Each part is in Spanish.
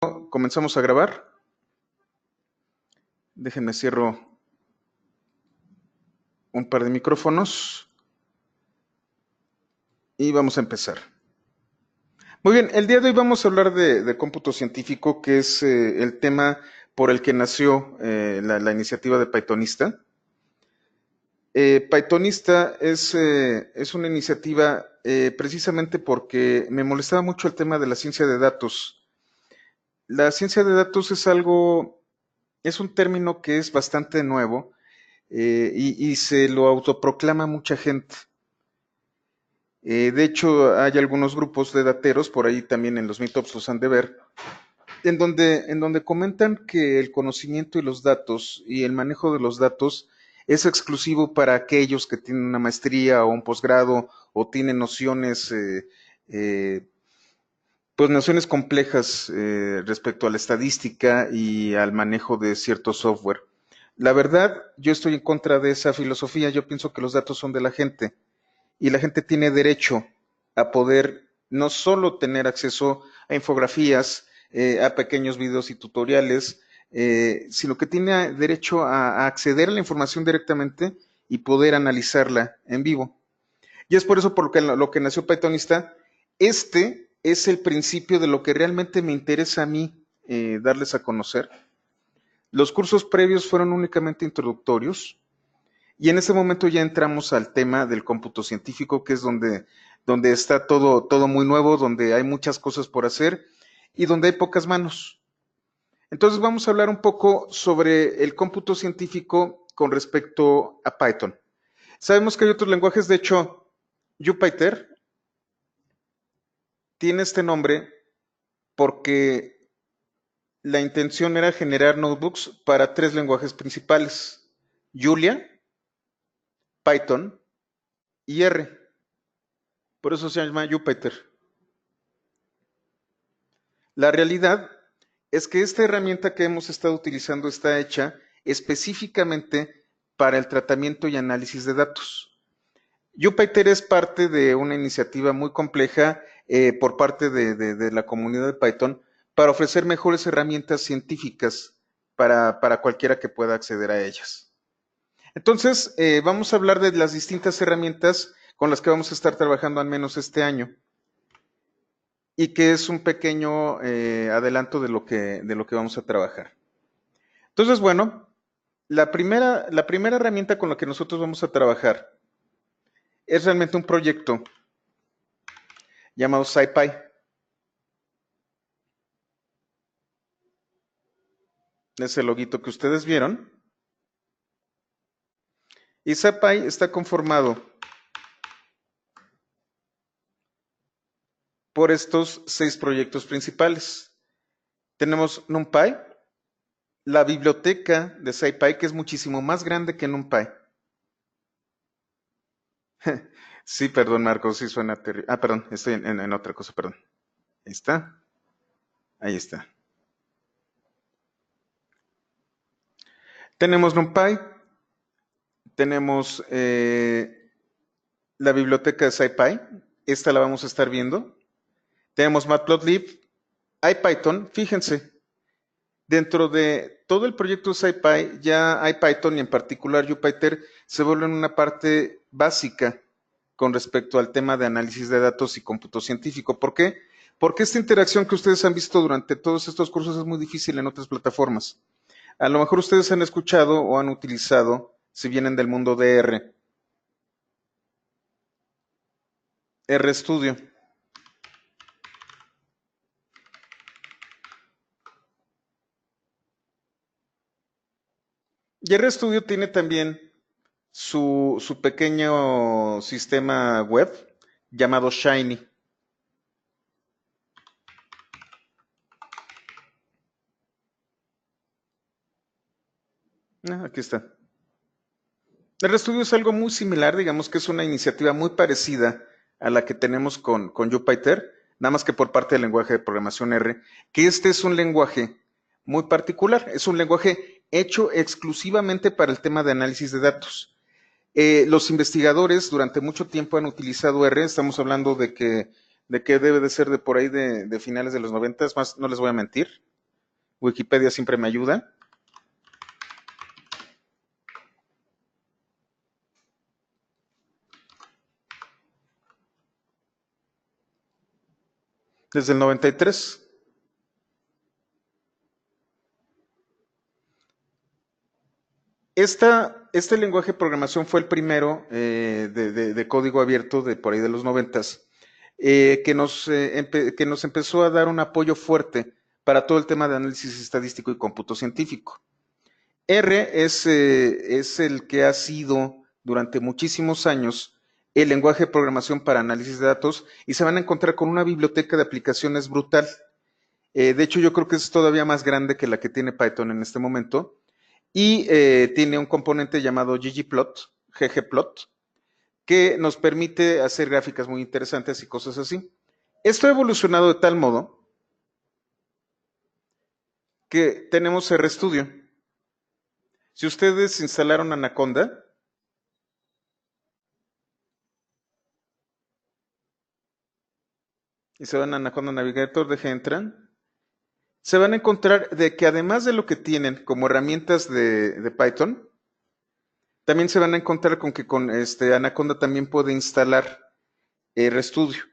Comenzamos a grabar. Déjenme cierro un par de micrófonos y vamos a empezar. Muy bien, el día de hoy vamos a hablar de cómputo científico, que es el tema por el que nació la iniciativa de Pythonista. Pythonista es una iniciativa precisamente porque me molestaba mucho el tema de la ciencia de datos. La ciencia de datos es un término que es bastante nuevo y se lo autoproclama mucha gente. De hecho, hay algunos grupos de dateros, por ahí también en los meetups los han de ver, en donde comentan que el conocimiento y los datos y el manejo de los datos es exclusivo para aquellos que tienen una maestría o un posgrado o tienen nociones, pues nociones complejas respecto a la estadística y al manejo de cierto software. La verdad, yo estoy en contra de esa filosofía. Yo pienso que los datos son de la gente y la gente tiene derecho a poder no solo tener acceso a infografías, a pequeños videos y tutoriales, sino que tiene derecho a acceder a la información directamente y poder analizarla en vivo. Y es por eso por lo que nació Pythonista. Este es el principio de lo que realmente me interesa a mí darles a conocer. Los cursos previos fueron únicamente introductorios, y en ese momento ya entramos al tema del cómputo científico, que es donde está todo muy nuevo, donde hay muchas cosas por hacer y donde hay pocas manos. Entonces vamos a hablar un poco sobre el cómputo científico con respecto a Python. Sabemos que hay otros lenguajes, de hecho, Jupyter tiene este nombre porque la intención era generar notebooks para 3 lenguajes principales: Julia, Python y R. Por eso se llama Jupyter. La realidad es que esta herramienta que hemos estado utilizando está hecha específicamente para el tratamiento y análisis de datos. Jupyter es parte de una iniciativa muy compleja por parte de la comunidad de Python para ofrecer mejores herramientas científicas para cualquiera que pueda acceder a ellas. Entonces, vamos a hablar de las distintas herramientas con las que vamos a estar trabajando al menos este año, y que es un pequeño adelanto de lo que vamos a trabajar. Entonces, bueno, la primera herramienta con la que nosotros vamos a trabajar es realmente un proyecto llamado SciPy. Es el loguito que ustedes vieron. Y SciPy está conformado por estos 6 proyectos principales. Tenemos NumPy, la biblioteca de SciPy, que es muchísimo más grande que NumPy. Sí, perdón, Marcos, sí suena terrible. Ah, perdón, estoy en otra cosa, perdón. Ahí está. Ahí está. Tenemos NumPy, tenemos la biblioteca de SciPy, esta la vamos a estar viendo. Tenemos Matplotlib, IPython, fíjense, dentro de todo el proyecto SciPy, ya IPython y en particular Jupyter se vuelven una parte básica con respecto al tema de análisis de datos y cómputo científico. ¿Por qué? Porque esta interacción que ustedes han visto durante todos estos cursos es muy difícil en otras plataformas. A lo mejor ustedes han escuchado o han utilizado, si vienen del mundo de RStudio. Y RStudio tiene también su pequeño sistema web llamado Shiny. Aquí está. RStudio es algo muy similar, digamos que es una iniciativa muy parecida a la que tenemos con Jupyter, nada más que por parte del lenguaje de programación R, que este es un lenguaje muy particular, es un lenguaje hecho exclusivamente para el tema de análisis de datos. Los investigadores durante mucho tiempo han utilizado R, estamos hablando de que debe de ser de por ahí de finales de los 90, más no les voy a mentir, Wikipedia siempre me ayuda. Desde el 93. Este lenguaje de programación fue el primero de código abierto de por ahí de los 90, que nos empezó a dar un apoyo fuerte para todo el tema de análisis estadístico y cómputo científico. R es el que ha sido durante muchísimos años el lenguaje de programación para análisis de datos, y se van a encontrar con una biblioteca de aplicaciones brutal. De hecho, yo creo que es todavía más grande que la que tiene Python en este momento, y tiene un componente llamado ggplot, que nos permite hacer gráficas muy interesantes y cosas así. Esto ha evolucionado de tal modo que tenemos RStudio. Si ustedes instalaron Anaconda, y se van a Anaconda Navigator, entran, se van a encontrar de que además de lo que tienen como herramientas de Python, también se van a encontrar con que con Anaconda también puede instalar RStudio.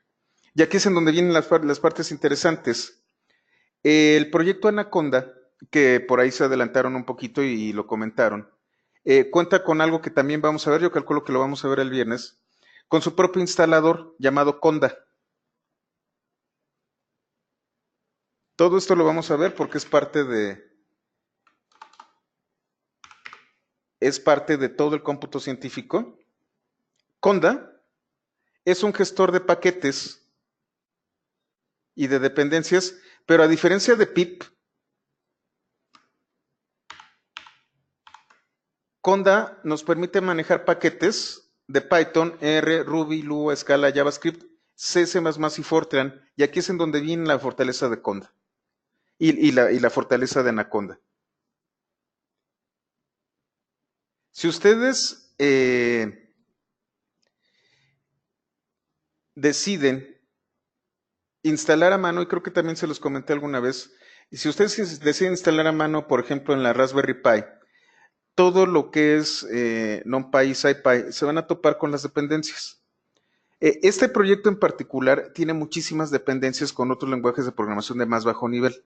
Y aquí es en donde vienen las partes interesantes. El proyecto Anaconda, que por ahí se adelantaron un poquito y lo comentaron, cuenta con algo que también vamos a ver, yo calculo que lo vamos a ver el viernes, con su propio instalador llamado Conda. Todo esto lo vamos a ver porque es parte de todo el cómputo científico. Conda es un gestor de paquetes y de dependencias, pero a diferencia de pip, Conda nos permite manejar paquetes de Python, R, Ruby, Lua, Scala, JavaScript, C++ y Fortran, y aquí es en donde viene la fortaleza de Conda y la fortaleza de Anaconda. Si ustedes deciden instalar a mano, y creo que también se los comenté alguna vez, y si ustedes deciden instalar a mano, por ejemplo, en la Raspberry Pi, todo lo que es NumPy y SciPy, se van a topar con las dependencias. Este proyecto en particular tiene muchísimas dependencias con otros lenguajes de programación de más bajo nivel.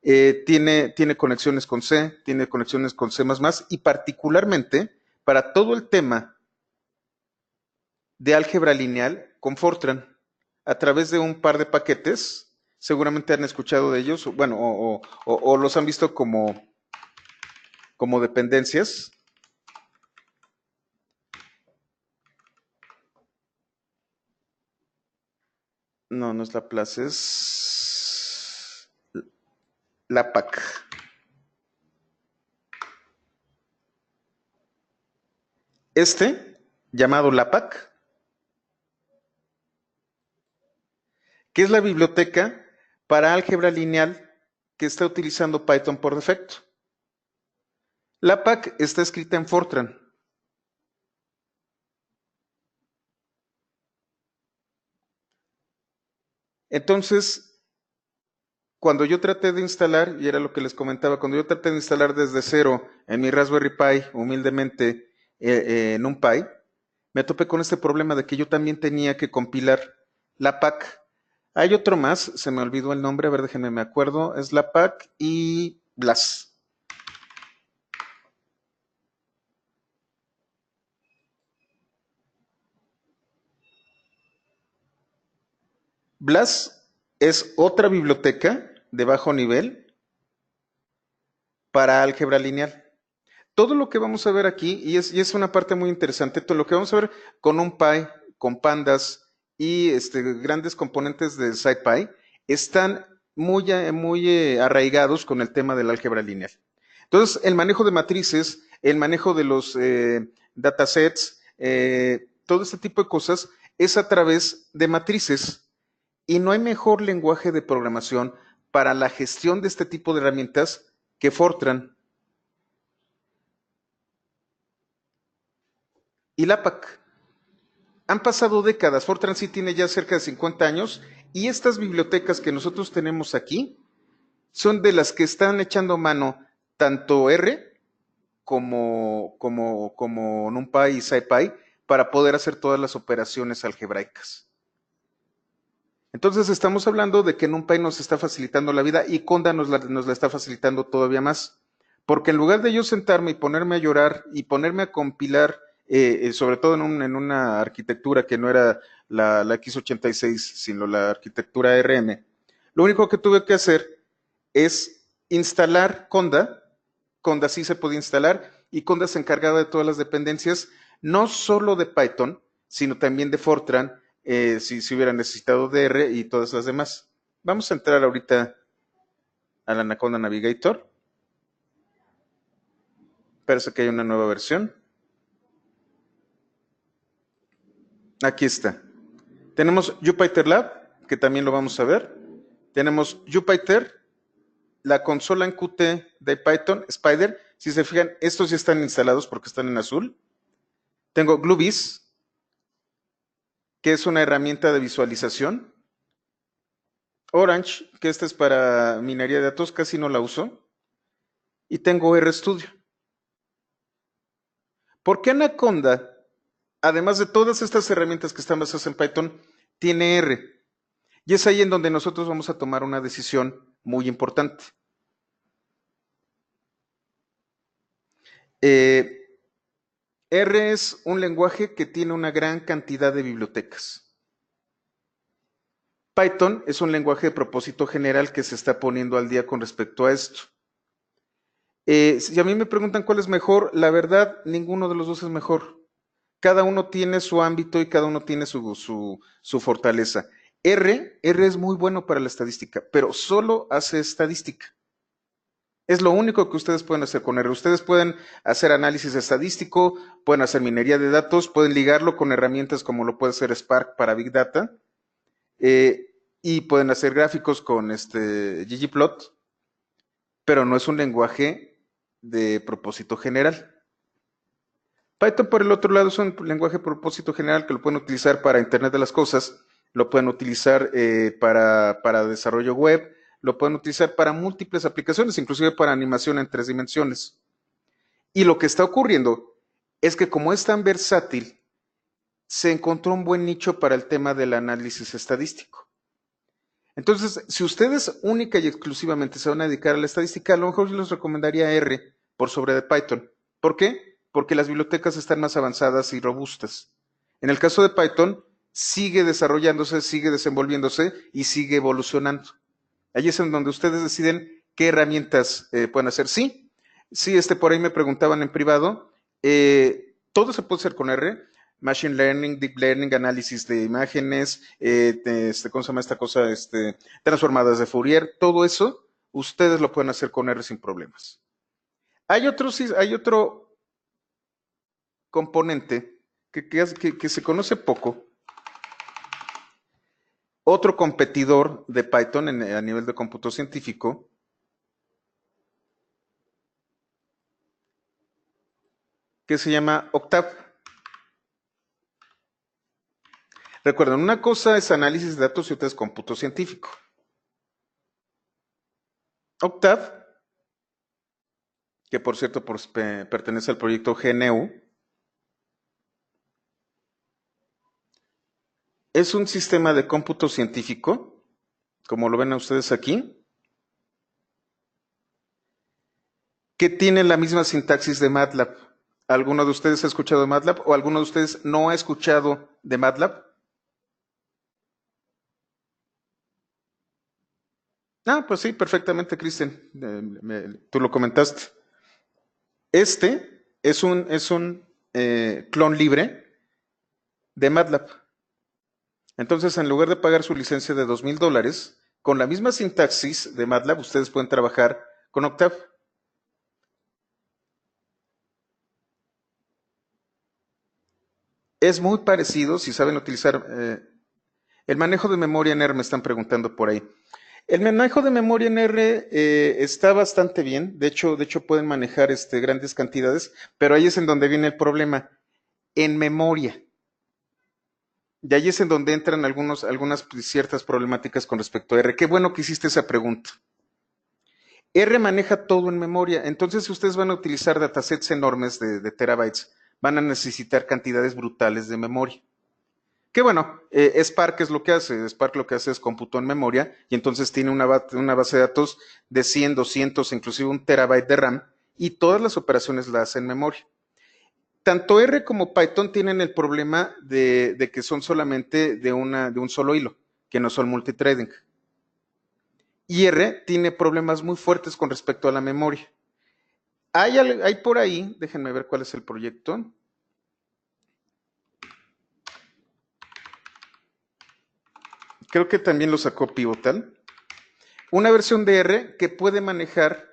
Tiene conexiones con C, tiene conexiones con C++, y particularmente para todo el tema de álgebra lineal con Fortran, a través de un par de paquetes. Seguramente han escuchado de ellos, bueno, o los han visto como dependencias. No, no es Laplace, es LAPACK. Llamado LAPACK, que es la biblioteca para álgebra lineal que está utilizando Python por defecto. LAPACK está escrita en Fortran. Entonces, cuando yo traté de instalar, y era lo que les comentaba, cuando yo traté de instalar desde cero en mi Raspberry Pi, humildemente, NumPy, me topé con este problema de que yo también tenía que compilar LAPACK. Hay otro más, se me olvidó el nombre, a ver, déjenme me acuerdo, es LAPACK y BLAS. BLAS es otra biblioteca de bajo nivel para álgebra lineal. Todo lo que vamos a ver aquí, y es una parte muy interesante, todo lo que vamos a ver con NumPy, con Pandas y grandes componentes de SciPy, están muy arraigados con el tema del álgebra lineal. Entonces, el manejo de matrices, el manejo de los datasets, todo este tipo de cosas es a través de matrices. Y no hay mejor lenguaje de programación para la gestión de este tipo de herramientas que Fortran y LAPACK. Han pasado décadas, Fortran sí tiene ya cerca de 50 años, y estas bibliotecas que nosotros tenemos aquí son de las que están echando mano tanto R como NumPy y SciPy para poder hacer todas las operaciones algebraicas. Entonces estamos hablando de que NumPy nos está facilitando la vida y Conda nos la está facilitando todavía más. Porque en lugar de yo sentarme y ponerme a llorar y ponerme a compilar, sobre todo en una arquitectura que no era la x86, sino la arquitectura RM, lo único que tuve que hacer es instalar Conda. Conda sí se podía instalar y Conda se encargaba de todas las dependencias, no solo de Python, sino también de Fortran, si hubiera necesitado DR y todas las demás. Vamos a entrar ahorita al Anaconda Navigator. Parece que hay una nueva versión. Aquí está. Tenemos Jupyter Lab, que también lo vamos a ver. Tenemos Jupyter, la consola en Qt de Python, Spider. Si se fijan, estos ya están instalados porque están en azul. Tengo GlueBees, que es una herramienta de visualización. Orange, que esta es para minería de datos, casi no la uso. Y tengo RStudio. ¿Por qué Anaconda, además de todas estas herramientas que están basadas en Python, tiene R? Y es ahí en donde nosotros vamos a tomar una decisión muy importante. R es un lenguaje que tiene una gran cantidad de bibliotecas. Python es un lenguaje de propósito general que se está poniendo al día con respecto a esto. Si a mí me preguntan cuál es mejor, la verdad, ninguno de los dos es mejor. Cada uno tiene su ámbito y cada uno tiene su fortaleza. R es muy bueno para la estadística, pero solo hace estadística. Es lo único que ustedes pueden hacer con R. Ustedes pueden hacer análisis estadístico, pueden hacer minería de datos, pueden ligarlo con herramientas como lo puede hacer Spark para Big Data, y pueden hacer gráficos con ggplot, pero no es un lenguaje de propósito general. Python, por el otro lado, es un lenguaje de propósito general que lo pueden utilizar para Internet de las Cosas, lo pueden utilizar para desarrollo web, lo pueden utilizar para múltiples aplicaciones, inclusive para animación en 3 dimensiones. Y lo que está ocurriendo es que como es tan versátil, se encontró un buen nicho para el tema del análisis estadístico. Entonces, si ustedes única y exclusivamente se van a dedicar a la estadística, a lo mejor yo les recomendaría R por sobre de Python. ¿Por qué? Porque las bibliotecas están más avanzadas y robustas. En el caso de Python, sigue desarrollándose, sigue desenvolviéndose y sigue evolucionando. Allí es en donde ustedes deciden qué herramientas pueden hacer. Sí, por ahí me preguntaban en privado. Todo se puede hacer con R. Machine Learning, Deep Learning, análisis de imágenes, ¿cómo se llama esta cosa? Transformadas de Fourier, todo eso, ustedes lo pueden hacer con R sin problemas. Hay otro componente que se conoce poco, otro competidor de Python a nivel de cómputo científico, que se llama Octave. Recuerden, una cosa es análisis de datos y otra es cómputo científico. Octave, que por cierto pertenece al proyecto GNU, es un sistema de cómputo científico, como lo ven ustedes aquí, que tiene la misma sintaxis de MATLAB. ¿Alguno de ustedes ha escuchado de MATLAB o alguno de ustedes no ha escuchado de MATLAB? Pues sí, perfectamente, Cristian. Tú lo comentaste. Este es un clon libre de MATLAB. Entonces, en lugar de pagar su licencia de $2,000, con la misma sintaxis de MATLAB, ustedes pueden trabajar con Octave. Es muy parecido, si saben utilizar el manejo de memoria en R, me están preguntando por ahí. El manejo de memoria en R está bastante bien, de hecho pueden manejar grandes cantidades, pero ahí es en donde viene el problema, en memoria. Y ahí es en donde entran algunas ciertas problemáticas con respecto a R. Qué bueno que hiciste esa pregunta. R maneja todo en memoria. Entonces, si ustedes van a utilizar datasets enormes de terabytes, van a necesitar cantidades brutales de memoria. Que bueno, Spark es lo que hace. Spark lo que hace es cómputo en memoria y entonces tiene una base de datos de 100, 200, inclusive un terabyte de RAM y todas las operaciones las hace en memoria. Tanto R como Python tienen el problema de que son solamente de un solo hilo, que no son multithreading. Y R tiene problemas muy fuertes con respecto a la memoria. Hay por ahí, déjenme ver cuál es el proyecto. Creo que también lo sacó Pivotal. Una versión de R que puede manejar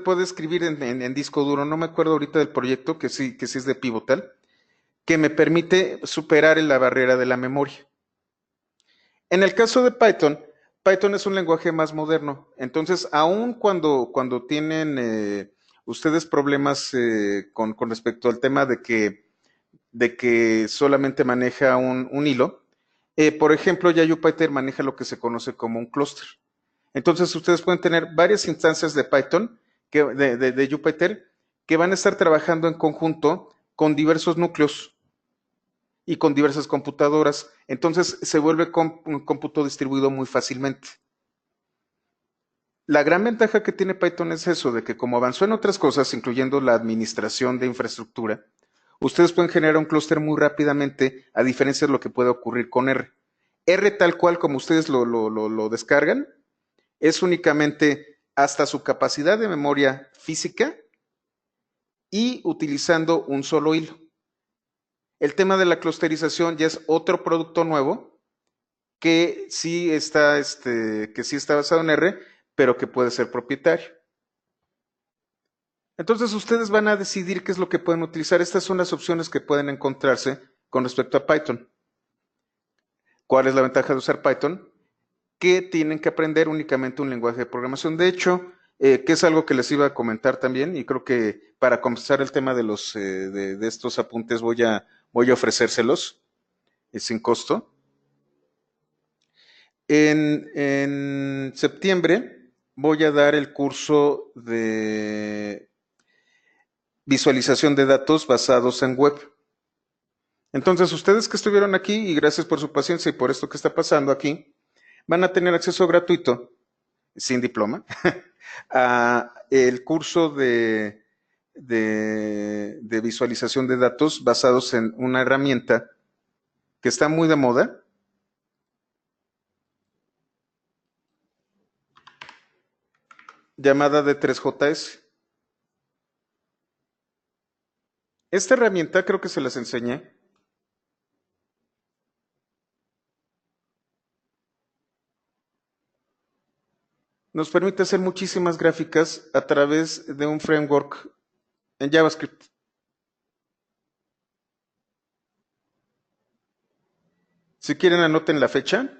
puede escribir en disco duro. No me acuerdo ahorita del proyecto, que sí es de Pivotal, que me permite superar la barrera de la memoria. En el caso de Python, Python es un lenguaje más moderno. Entonces, aun cuando tienen ustedes problemas con respecto al tema de que solamente maneja un hilo, por ejemplo, ya Jupyter maneja lo que se conoce como un clúster. Entonces, ustedes pueden tener varias instancias de Python, de Jupyter, que van a estar trabajando en conjunto con diversos núcleos y con diversas computadoras. Entonces, se vuelve un cómputo distribuido muy fácilmente. La gran ventaja que tiene Python es eso, de que como avanzó en otras cosas, incluyendo la administración de infraestructura, ustedes pueden generar un clúster muy rápidamente, a diferencia de lo que puede ocurrir con R. R tal cual como ustedes lo descargan, es únicamente hasta su capacidad de memoria física y utilizando un solo hilo. El tema de la clusterización ya es otro producto nuevo que sí está basado en R, pero que puede ser propietario. Entonces ustedes van a decidir qué es lo que pueden utilizar. Estas son las opciones que pueden encontrarse con respecto a Python. ¿Cuál es la ventaja de usar Python? Que tienen que aprender únicamente un lenguaje de programación. De hecho, que es algo que les iba a comentar también, y creo que para comenzar el tema de estos apuntes voy a ofrecérselos sin costo. En septiembre voy a dar el curso de visualización de datos basados en web. Entonces, ustedes que estuvieron aquí, y gracias por su paciencia y por esto que está pasando aquí, van a tener acceso gratuito, sin diploma, a el curso de visualización de datos basados en una herramienta que está muy de moda, llamada D3JS. Esta herramienta creo que se las enseñé. Nos permite hacer muchísimas gráficas a través de un framework en JavaScript. Si quieren, anoten la fecha.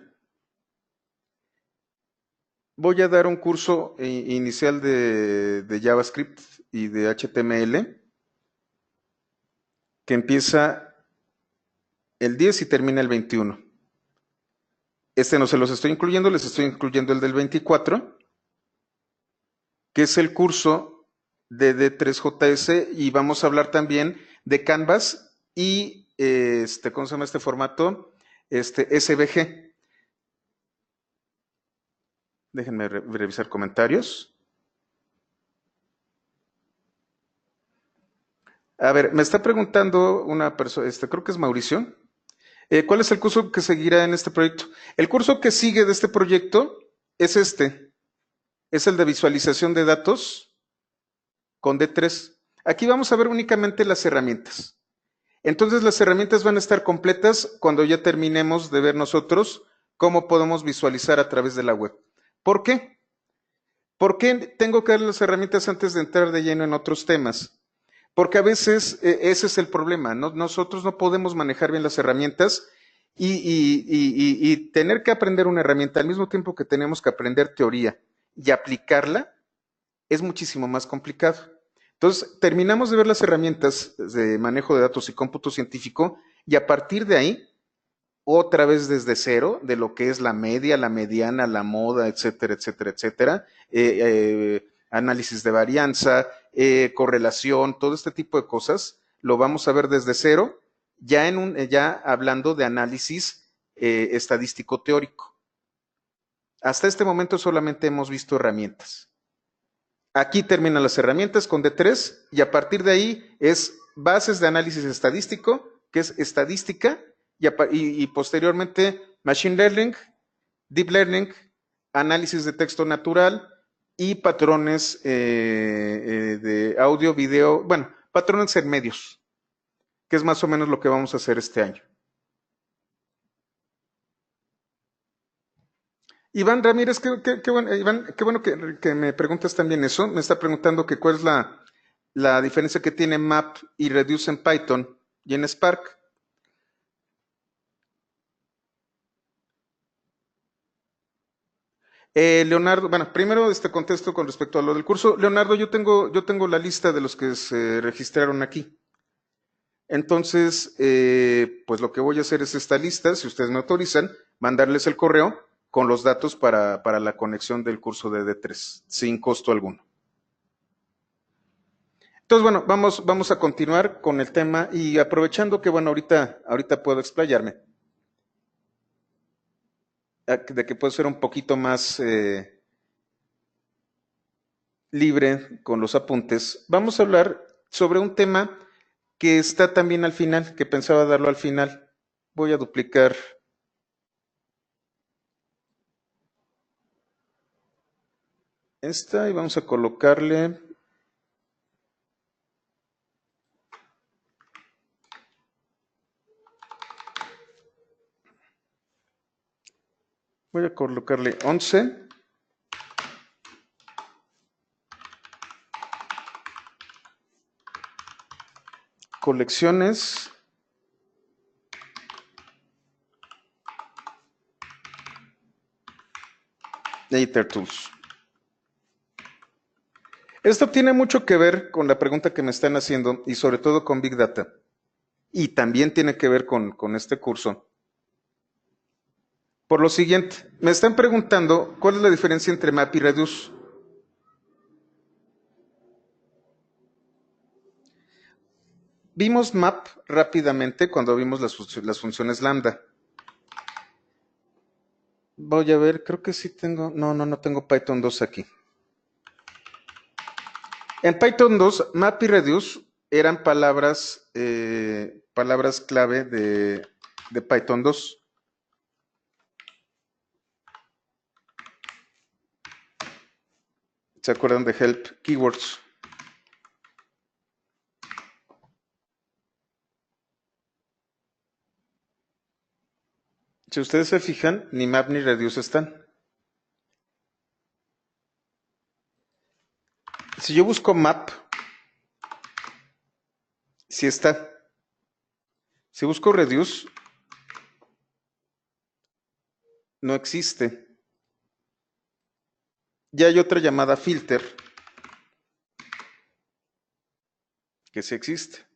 Voy a dar un curso inicial de JavaScript y de HTML que empieza el 10 y termina el 21. Este no se los estoy incluyendo, les estoy incluyendo el del 24, que es el curso de D3JS, y vamos a hablar también de Canvas y, ¿cómo se llama este formato? SVG. Déjenme revisar comentarios. A ver, me está preguntando una persona, creo que es Mauricio. ¿Cuál es el curso que seguirá en este proyecto? El curso que sigue de este proyecto es es el de visualización de datos con D3. Aquí vamos a ver únicamente las herramientas. Entonces las herramientas van a estar completas cuando ya terminemos de ver nosotros cómo podemos visualizar a través de la web. ¿Por qué? ¿Por qué tengo que dar las herramientas antes de entrar de lleno en otros temas? Porque a veces ese es el problema, ¿no? Nosotros no podemos manejar bien las herramientas y tener que aprender una herramienta al mismo tiempo que tenemos que aprender teoría y aplicarla es muchísimo más complicado. Entonces, terminamos de ver las herramientas de manejo de datos y cómputo científico y a partir de ahí otra vez desde cero de lo que es la media, la mediana, la moda, etcétera, etcétera, etcétera. Análisis de varianza, correlación, todo este tipo de cosas, lo vamos a ver desde cero, ya hablando de análisis estadístico teórico. Hasta este momento solamente hemos visto herramientas. Aquí terminan las herramientas con D3 y a partir de ahí es bases de análisis estadístico, que es estadística, y posteriormente Machine Learning, Deep Learning, análisis de texto natural y patrones de audio, video, bueno, patrones en medios, que es más o menos lo que vamos a hacer este año. Iván Ramírez, qué bueno que me preguntas también eso. Me está preguntando que cuál es la diferencia que tiene map y reduce en Python y en Spark. Leonardo, bueno, primero contesto con respecto a lo del curso. Leonardo, yo tengo la lista de los que se registraron aquí. Entonces, pues lo que voy a hacer es esta lista, si ustedes me autorizan, mandarles el correo con los datos para la conexión del curso de D3, sin costo alguno. Entonces, bueno, vamos a continuar con el tema y aprovechando que, bueno, ahorita puedo explayarme, de que puedo ser un poquito más libre con los apuntes, vamos a hablar sobre un tema que está también al final, que pensaba darlo al final. Voy a duplicar esta y vamos a colocarle voy a colocarle 11 colecciones de ITER-Tools. Esto tiene mucho que ver con la pregunta que me están haciendo y sobre todo con Big Data. Y también tiene que ver con este curso. Por lo siguiente, me están preguntando cuál es la diferencia entre map y reduce. Vimos map rápidamente cuando vimos las funciones lambda. Voy a ver, creo que sí tengo, no tengo Python 2 aquí. En Python 2, map y reduce eran palabras clave de Python 2. ¿Se acuerdan de help keywords? Si ustedes se fijan, ni map ni reduce están. Si yo busco map, sí está. Si busco reduce, no existe. Ya hay otra llamada filter, que sí existe.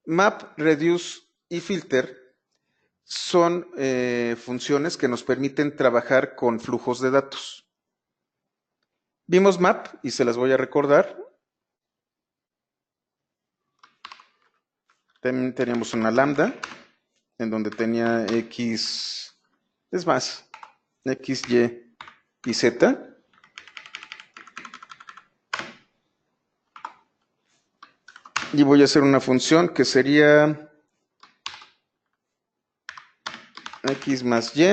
Map, reduce y filter son funciones que nos permiten trabajar con flujos de datos. Vimos map y se las voy a recordar. También teníamos una lambda en donde tenía x, es más, x, y y z. Y voy a hacer una función que sería x más y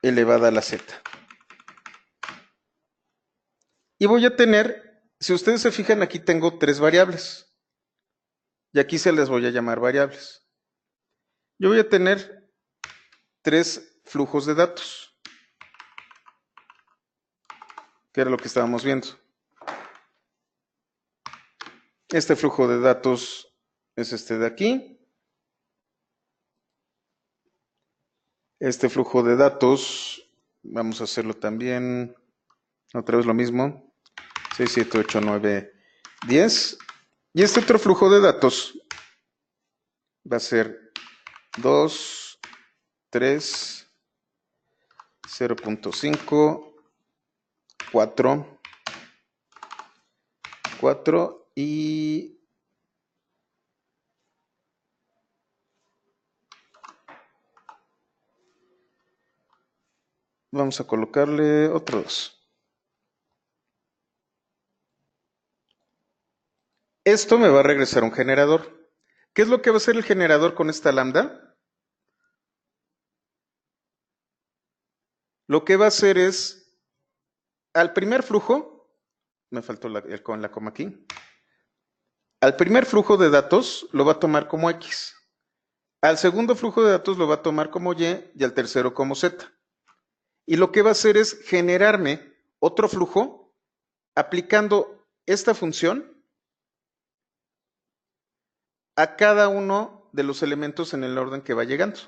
elevada a la z. Y voy a tener, si ustedes se fijan, aquí tengo 3 variables. Y aquí se les voy a llamar variables. Yo voy a tener 3 flujos de datos, que era lo que estábamos viendo. Este flujo de datos es este de aquí. Este flujo de datos, vamos a hacerlo también, otra vez lo mismo, 6, 7, 8, 9, 10. Y este otro flujo de datos va a ser 2, 3, 0.5, 4, 4 y vamos a colocarle otro 2. Esto me va a regresar un generador. ¿Qué es lo que va a hacer el generador con esta lambda? Lo que va a hacer es, al primer flujo, me faltó la coma aquí, al primer flujo de datos lo va a tomar como X, al segundo flujo de datos lo va a tomar como Y al tercero como Z. Y lo que va a hacer es generarme otro flujo aplicando esta función a cada uno de los elementos en el orden que va llegando.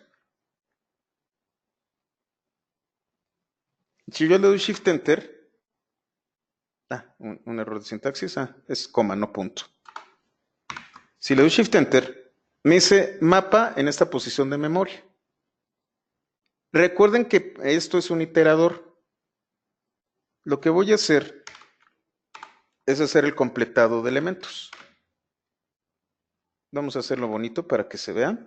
Si yo le doy Shift Enter, un error de sintaxis, es coma, no punto. Si le doy Shift Enter, me dice mapa en esta posición de memoria. Recuerden que esto es un iterador. Lo que voy a hacer es hacer el completado de elementos. Vamos a hacerlo bonito para que se vea.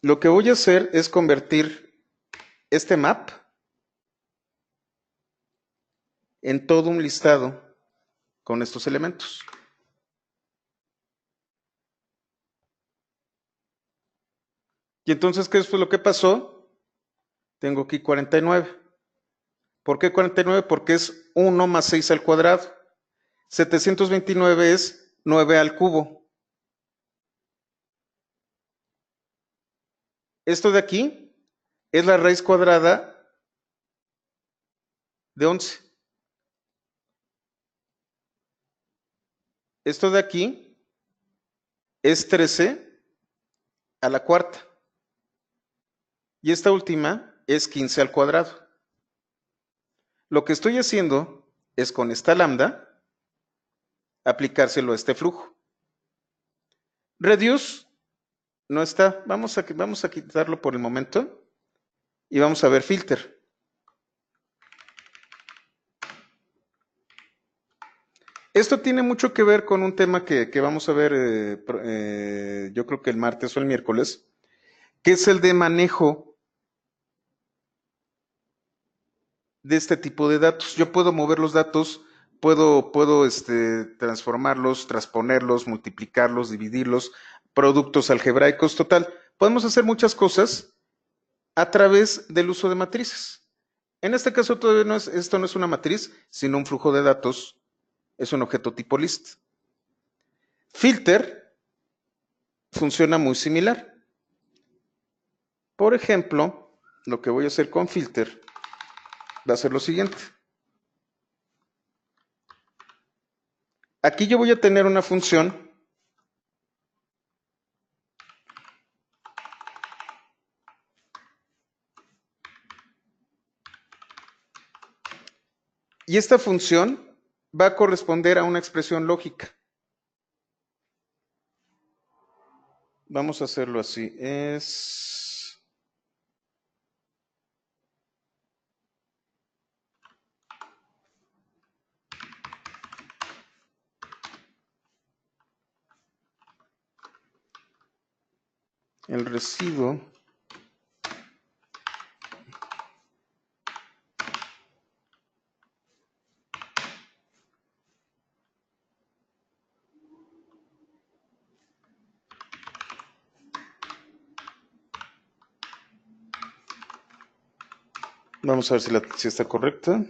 Lo que voy a hacer es convertir este map en todo un listado con estos elementos. Y entonces, ¿qué es lo que pasó? Tengo aquí 49. ¿Por qué 49? Porque es 1 más 6 al cuadrado. 729 es 9 al cubo. Esto de aquí es la raíz cuadrada de 11. Esto de aquí es 13 a la cuarta. Y esta última es 15 al cuadrado. Lo que estoy haciendo es con esta lambda aplicárselo a este flujo. Reduce no está. Vamos a quitarlo por el momento y vamos a ver filter. Esto tiene mucho que ver con un tema que vamos a ver, yo creo que el martes o el miércoles, que es el de manejo de este tipo de datos. Yo puedo mover los datos, puedo transformarlos, transponerlos, multiplicarlos, dividirlos, productos algebraicos, total. Podemos hacer muchas cosas a través del uso de matrices. En este caso todavía esto no es una matriz, sino un flujo de datos, es un objeto tipo list. Filter funciona muy similar. Por ejemplo, lo que voy a hacer con filter va a ser lo siguiente. Aquí yo voy a tener una función y esta función va a corresponder a una expresión lógica. Vamos a hacerlo así. El residuo vamos a ver si está correcta.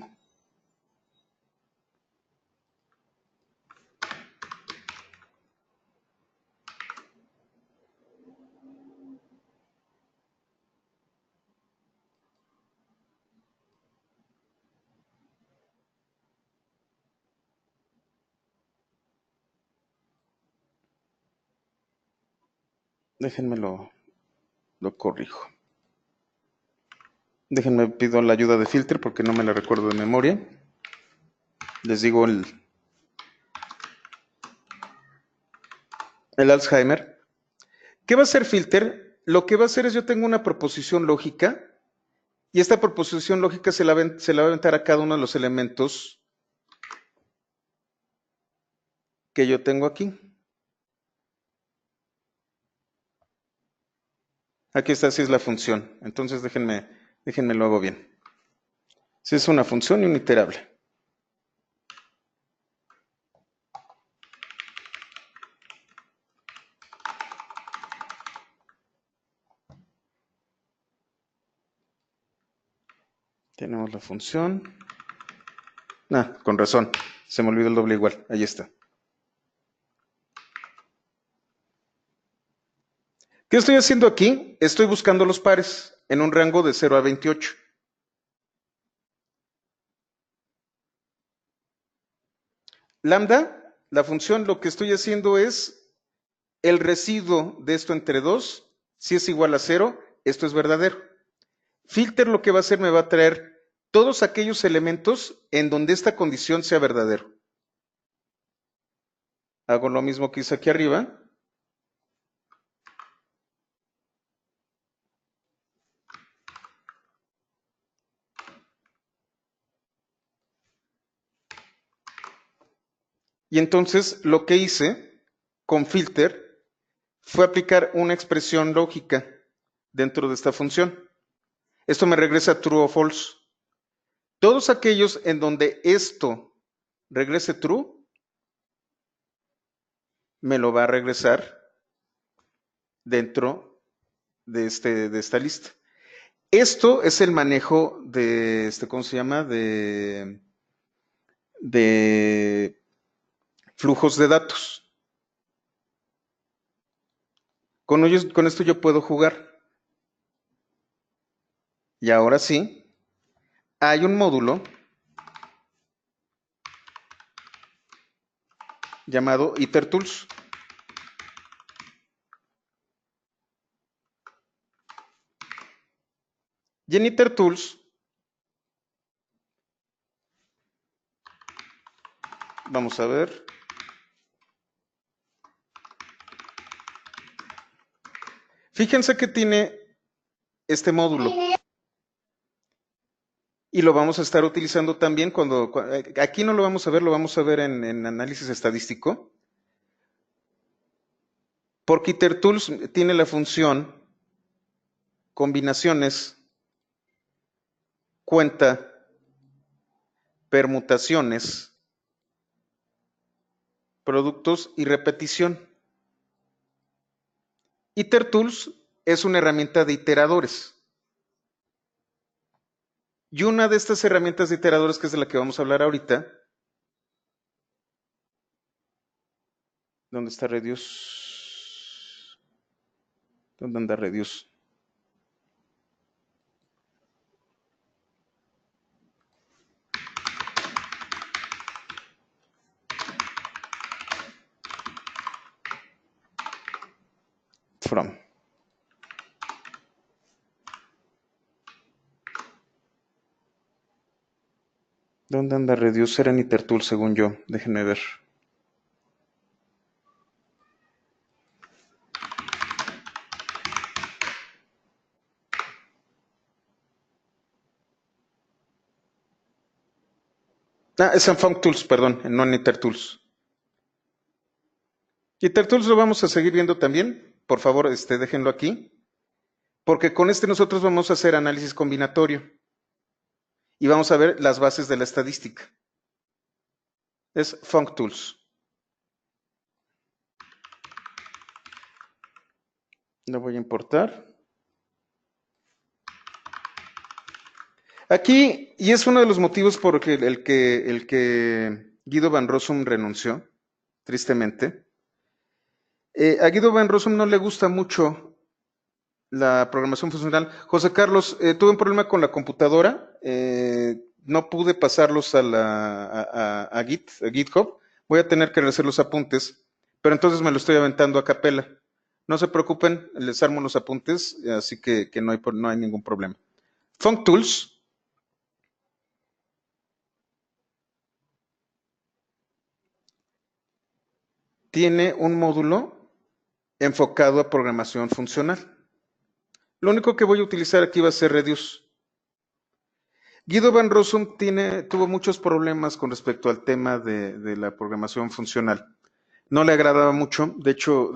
Déjenme lo corrijo. Déjenme pido la ayuda de Filter porque no me la recuerdo de memoria. Les digo el Alzheimer. ¿Qué va a hacer Filter? Lo que va a hacer es yo tengo una proposición lógica y esta proposición lógica se la va a aventar a cada uno de los elementos que yo tengo aquí. Aquí está, sí es la función. Entonces déjenme lo hago bien. Si es una función y un iterable. Tenemos la función. Con razón. Se me olvidó el doble igual. Ahí está. ¿Qué estoy haciendo aquí? Estoy buscando los pares en un rango de 0 a 28. Lambda, la función, lo que estoy haciendo es el residuo de esto entre 2. Si es igual a 0, esto es verdadero. Filter lo que va a hacer me va a traer todos aquellos elementos en donde esta condición sea verdadero. Hago lo mismo que hice aquí arriba. Y entonces lo que hice con filter fue aplicar una expresión lógica dentro de esta función. Esto me regresa true o false. Todos aquellos en donde esto regrese true, me lo va a regresar dentro de esta lista. Esto es el manejo de, ¿cómo se llama? De flujos de datos. Con esto yo puedo jugar. Y ahora sí, hay un módulo llamado IterTools. Y en IterTools vamos a ver. Fíjense que tiene este módulo. Y lo vamos a estar utilizando también cuando aquí no lo vamos a ver, lo vamos a ver en análisis estadístico. Porque IterTools tiene la función combinaciones, cuenta, permutaciones, productos y repetición. IterTools es una herramienta de iteradores. Y una de estas herramientas de iteradores, que es de la que vamos a hablar ahorita, ¿dónde está Reduce? ¿Dónde anda Reduce? From. ¿Dónde anda Reduce? Era en IterTools, según yo. Déjenme ver. Es en FuncTools, perdón, no en IterTools. IterTools lo vamos a seguir viendo también. Por favor, déjenlo aquí. Porque con nosotros vamos a hacer análisis combinatorio. Y vamos a ver las bases de la estadística. Es FuncTools. Lo voy a importar. Aquí, y es uno de los motivos por el que Guido van Rossum renunció, tristemente. A Guido van Rossum no le gusta mucho la programación funcional. José Carlos, tuve un problema con la computadora, no pude pasarlos a GitHub, voy a tener que rehacer los apuntes, pero entonces me lo estoy aventando a capela, No se preocupen, les armo los apuntes, así que no hay ningún problema. FuncTools tiene un módulo enfocado a programación funcional. Lo único que voy a utilizar aquí va a ser Reduce. Guido van Rossum tuvo muchos problemas con respecto al tema de la programación funcional. No le agradaba mucho, de hecho,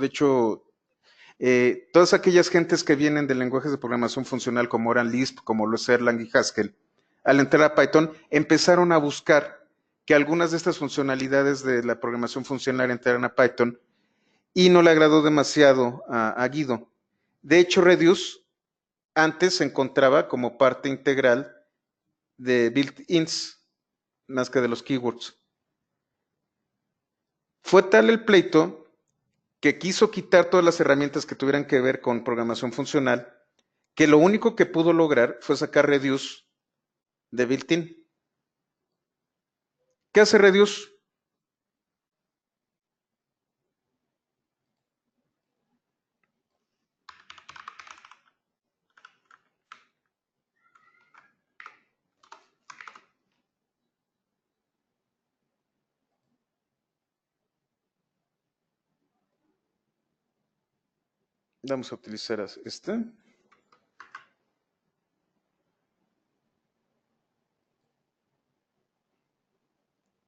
todas aquellas gentes que vienen de lenguajes de programación funcional como eran Lisp, como lo es Erlang y Haskell, al entrar a Python empezaron a buscar que algunas de estas funcionalidades de la programación funcional entraran a Python y no le agradó demasiado a Guido. De hecho, Reduce antes se encontraba como parte integral de built-ins más que de los keywords. Fue tal el pleito que quiso quitar todas las herramientas que tuvieran que ver con programación funcional, que lo único que pudo lograr fue sacar Reduce de built-in. ¿Qué hace Reduce? Vamos a utilizar este.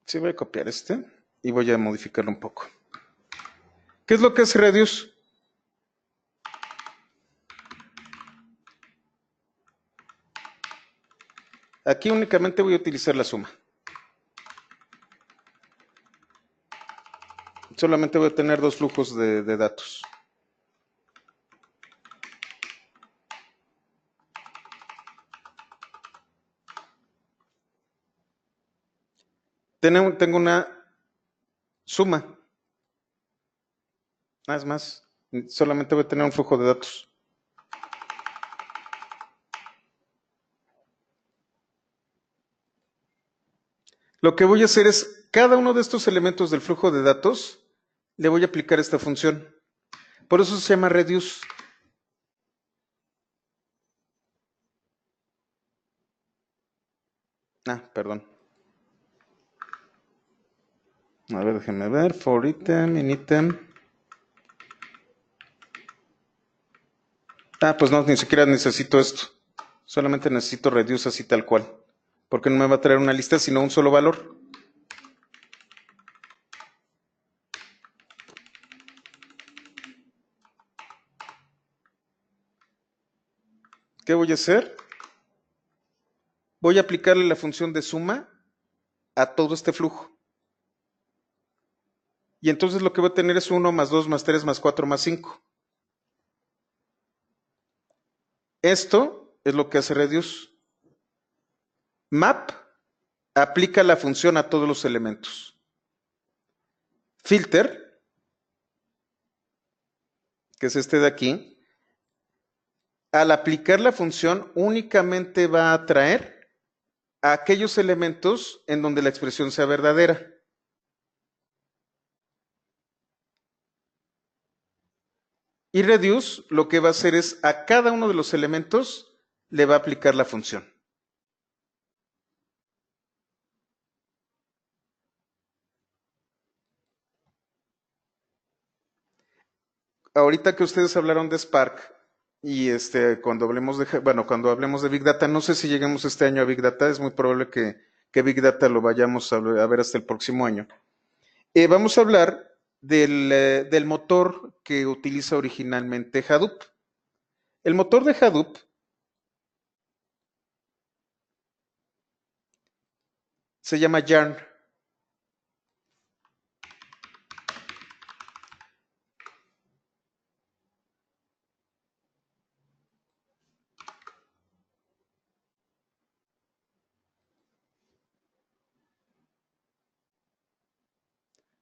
Sí, voy a copiar este y voy a modificarlo un poco. ¿Qué es lo que hace Reduce? Aquí únicamente voy a utilizar la suma. Solamente voy a tener dos flujos de datos. Tengo una suma. Es más, solamente voy a tener un flujo de datos. Lo que voy a hacer es, cada uno de estos elementos del flujo de datos, le voy a aplicar esta función. Por eso se llama reduce. Perdón. A ver, déjenme ver. For item, in item. Pues no, ni siquiera necesito esto. Solamente necesito reduce así tal cual. Porque no me va a traer una lista, sino un solo valor. ¿Qué voy a hacer? Voy a aplicarle la función de suma a todo este flujo. Y entonces lo que voy a tener es 1 más 2 más 3 más 4 más 5. Esto es lo que hace reduce. Map aplica la función a todos los elementos. Filter, que es este de aquí, al aplicar la función únicamente va a traer a aquellos elementos en donde la expresión sea verdadera. Y reduce lo que va a hacer es a cada uno de los elementos le va a aplicar la función. Ahorita que ustedes hablaron de Spark y cuando hablemos de Big Data, no sé si lleguemos este año a Big Data, es muy probable que Big Data lo vayamos a ver hasta el próximo año. Vamos a hablar del motor que utiliza originalmente Hadoop. El motor de Hadoop se llama Yarn.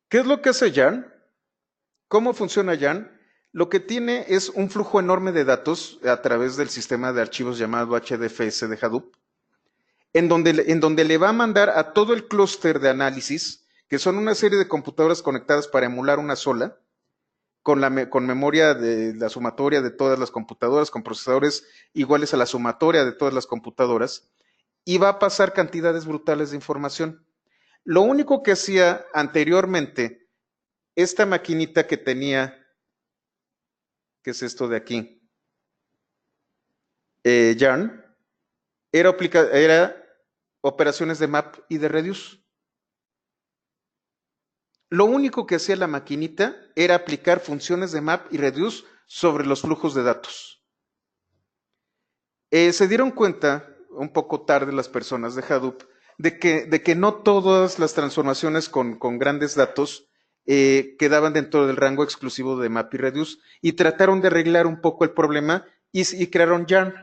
¿Qué es lo que hace Yarn? ¿Cómo funciona Yarn? Lo que tiene es un flujo enorme de datos a través del sistema de archivos llamado HDFS de Hadoop, en donde le va a mandar a todo el clúster de análisis, que son una serie de computadoras conectadas para emular una sola, con memoria de la sumatoria de todas las computadoras, con procesadores iguales a la sumatoria de todas las computadoras, y va a pasar cantidades brutales de información. Lo único que hacía anteriormente esta maquinita que tenía, que es esto de aquí, Yarn, era operaciones de map y de reduce. Lo único que hacía la maquinita era aplicar funciones de map y reduce sobre los flujos de datos. Se dieron cuenta, un poco tarde las personas de Hadoop, de que no todas las transformaciones con grandes datos quedaban dentro del rango exclusivo de map y reduce, y trataron de arreglar un poco el problema y crearon Yarn.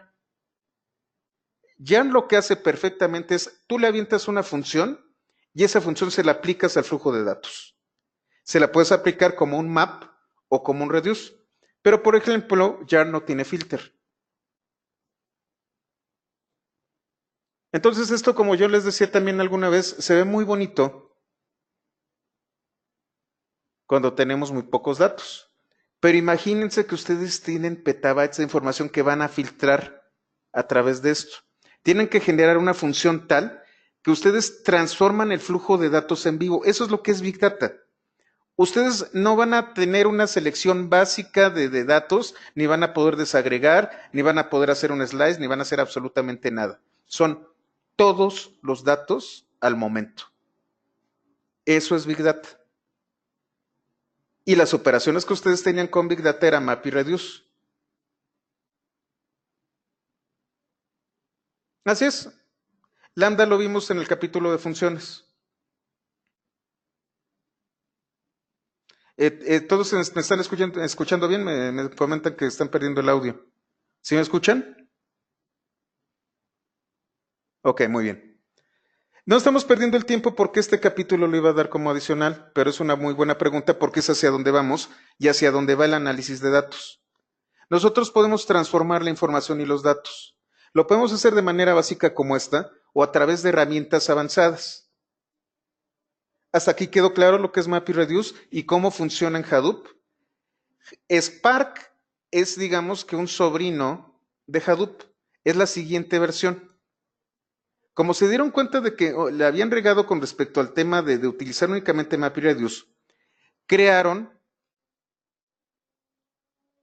Yarn lo que hace perfectamente es, tú le avientas una función y esa función se la aplicas al flujo de datos. Se la puedes aplicar como un map o como un reduce. Pero, por ejemplo, Yarn no tiene filter. Entonces, esto, como yo les decía también alguna vez, se ve muy bonito cuando tenemos muy pocos datos. Pero imagínense que ustedes tienen petabytes de información que van a filtrar a través de esto. Tienen que generar una función tal que ustedes transforman el flujo de datos en vivo. Eso es lo que es Big Data. Ustedes no van a tener una selección básica de datos, ni van a poder desagregar, ni van a poder hacer un slice, ni van a hacer absolutamente nada. Son todos los datos al momento. Eso es Big Data. Y las operaciones que ustedes tenían con Big Data era map y reduce. Así es. Lambda lo vimos en el capítulo de funciones. Todos me están escuchando bien, me comentan que están perdiendo el audio. ¿Sí me escuchan? Ok, muy bien. No estamos perdiendo el tiempo porque este capítulo lo iba a dar como adicional, pero es una muy buena pregunta porque es hacia dónde vamos y hacia dónde va el análisis de datos. Nosotros podemos transformar la información y los datos. Lo podemos hacer de manera básica como esta o a través de herramientas avanzadas. Hasta aquí quedó claro lo que es MapReduce y cómo funciona en Hadoop. Spark es, digamos, que un sobrino de Hadoop. Es la siguiente versión. Como se dieron cuenta de que le habían regado con respecto al tema de utilizar únicamente MapReduce, crearon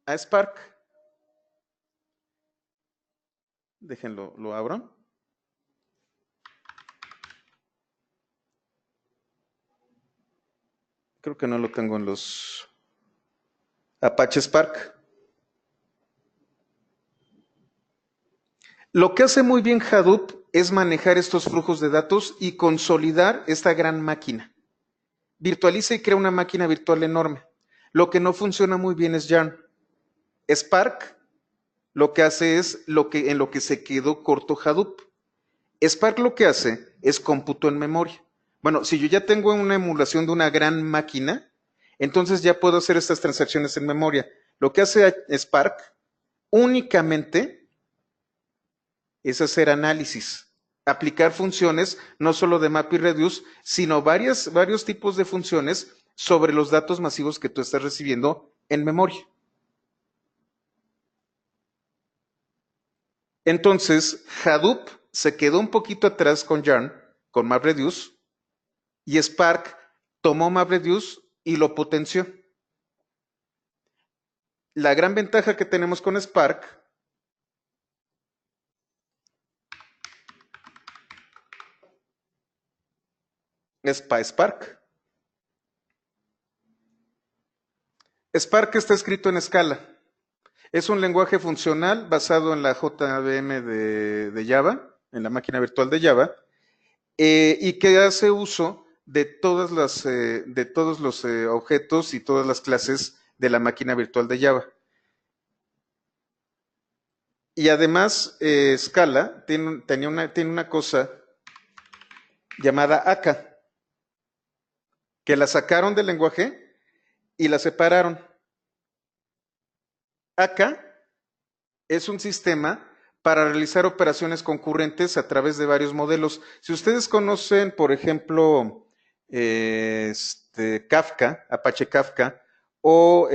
a Spark. Déjenlo, lo abro. Creo que no lo tengo en los Apache Spark. Lo que hace muy bien Hadoop es manejar estos flujos de datos y consolidar esta gran máquina. Virtualiza y crea una máquina virtual enorme. Lo que no funciona muy bien es Yarn. Spark lo que hace es en lo que se quedó corto Hadoop. Spark lo que hace es cómputo en memoria. Bueno, si yo ya tengo una emulación de una gran máquina, entonces ya puedo hacer estas transacciones en memoria. Lo que hace Spark únicamente es hacer análisis, aplicar funciones no solo de map y reduce, sino varios tipos de funciones sobre los datos masivos que tú estás recibiendo en memoria. Entonces, Hadoop se quedó un poquito atrás con Yarn, con MapReduce, y Spark tomó MapReduce y lo potenció. La gran ventaja que tenemos con Spark es PySpark. Spark está escrito en Scala. Es un lenguaje funcional basado en la JVM de Java, en la máquina virtual de Java, y que hace uso de todos los objetos y todas las clases de la máquina virtual de Java. Y además, Scala tiene una cosa llamada ACA, que la sacaron del lenguaje y la separaron. ACA es un sistema para realizar operaciones concurrentes a través de varios modelos. Si ustedes conocen, por ejemplo, Kafka, Apache Kafka, o,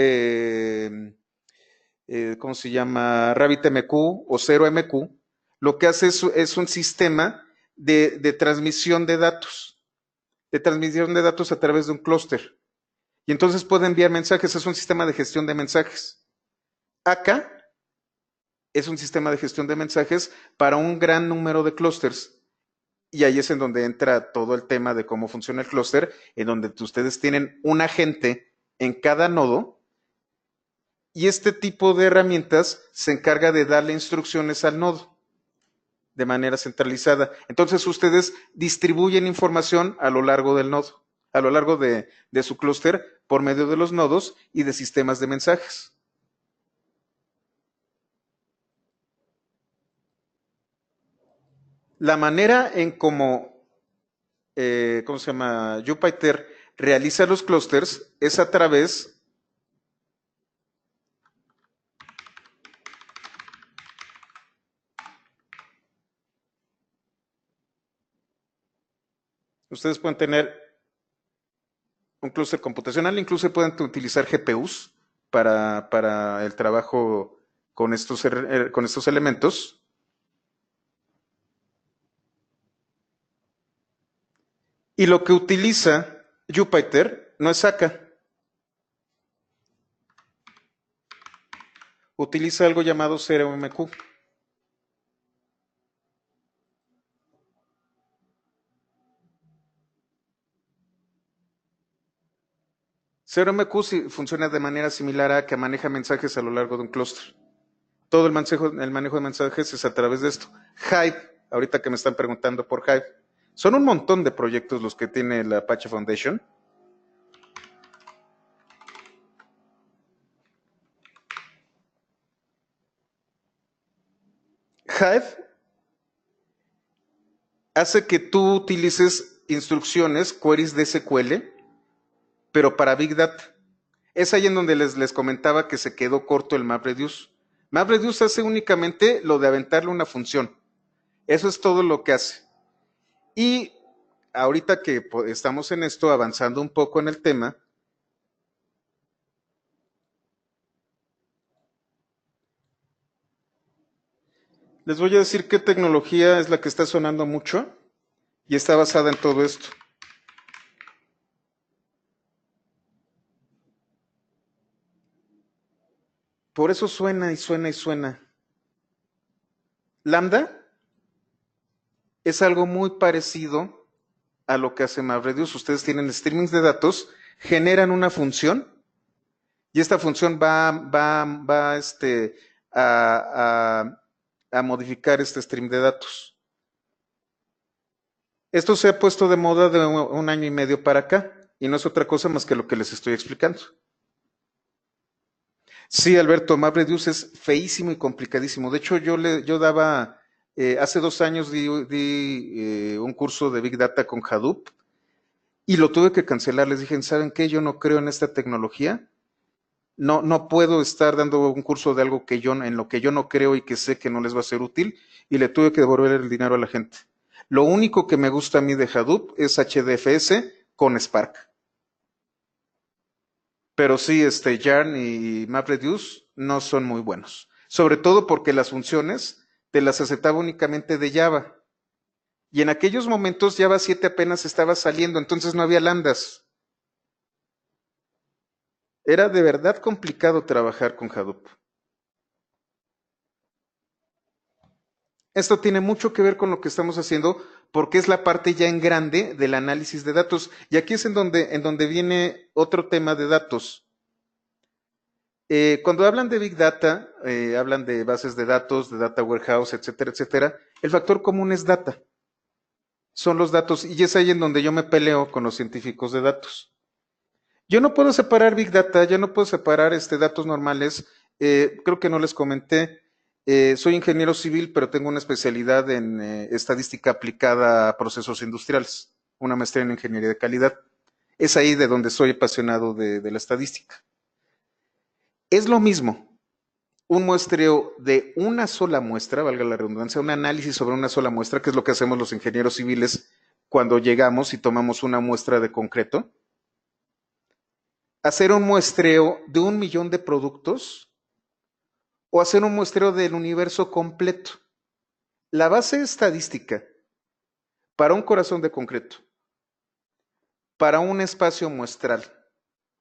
¿cómo se llama? RabbitMQ o 0MQ, lo que hace es un sistema de transmisión de datos a través de un clúster. Y entonces puede enviar mensajes, es un sistema de gestión de mensajes. Acá es un sistema de gestión de mensajes para un gran número de clústeres. Y ahí es en donde entra todo el tema de cómo funciona el clúster, en donde ustedes tienen un agente en cada nodo y este tipo de herramientas se encarga de darle instrucciones al nodo de manera centralizada. Entonces ustedes distribuyen información a lo largo del nodo, a lo largo de su clúster por medio de los nodos y de sistemas de mensajes. La manera en ¿cómo se llama? Jupyter realiza los clústeres es a través. Ustedes pueden tener un clúster computacional, incluso pueden utilizar GPUs para el trabajo con estos elementos. Y lo que utiliza Jupyter no es AK, utiliza algo llamado 0MQ. 0MQ funciona de manera similar a que maneja mensajes a lo largo de un clúster. Todo el manejo de mensajes es a través de esto. Hive, ahorita que me están preguntando por Hive, son un montón de proyectos los que tiene la Apache Foundation. Hive hace que tú utilices instrucciones, queries de SQL, pero para Big Data. Es ahí en donde les comentaba que se quedó corto el MapReduce. MapReduce hace únicamente lo de aventarle una función. Eso es todo lo que hace. Y ahorita que estamos en esto, avanzando un poco en el tema, les voy a decir qué tecnología es la que está sonando mucho y está basada en todo esto. Por eso suena y suena y suena. Lambda es algo muy parecido a lo que hace MapReduce. Ustedes tienen streamings de datos, generan una función y esta función va a modificar este stream de datos. Esto se ha puesto de moda de un año y medio para acá y no es otra cosa más que lo que les estoy explicando. Sí, Alberto, MapReduce es feísimo y complicadísimo. De hecho, yo daba, hace 2 años di un curso de Big Data con Hadoop y lo tuve que cancelar. Les dije, ¿saben qué? Yo no creo en esta tecnología. No puedo estar dando un curso de algo en lo que yo no creo y que sé que no les va a ser útil y le tuve que devolver el dinero a la gente. Lo único que me gusta a mí de Hadoop es HDFS con Spark. Pero sí, Yarn y MapReduce no son muy buenos. Sobre todo porque las funciones te las aceptaba únicamente de Java. Y en aquellos momentos Java 7 apenas estaba saliendo, entonces no había lambdas. Era de verdad complicado trabajar con Hadoop. Esto tiene mucho que ver con lo que estamos haciendo porque es la parte ya en grande del análisis de datos. Y aquí es en donde viene otro tema de datos. Cuando hablan de Big Data, hablan de bases de datos, de data warehouse, etcétera, etcétera. El factor común es data. Son los datos y es ahí en donde yo me peleo con los científicos de datos. Yo no puedo separar Big Data, yo no puedo separar datos normales. Creo que no les comenté. Soy ingeniero civil, pero tengo una especialidad en estadística aplicada a procesos industriales, una maestría en ingeniería de calidad. Es ahí de donde soy apasionado de la estadística. Es lo mismo un muestreo de una sola muestra, valga la redundancia, un análisis sobre una sola muestra, que es lo que hacemos los ingenieros civiles cuando llegamos y tomamos una muestra de concreto, ¿Hacer un muestreo de 1 millón de productos o hacer un muestreo del universo completo? La base estadística para un corazón de concreto, para un espacio muestral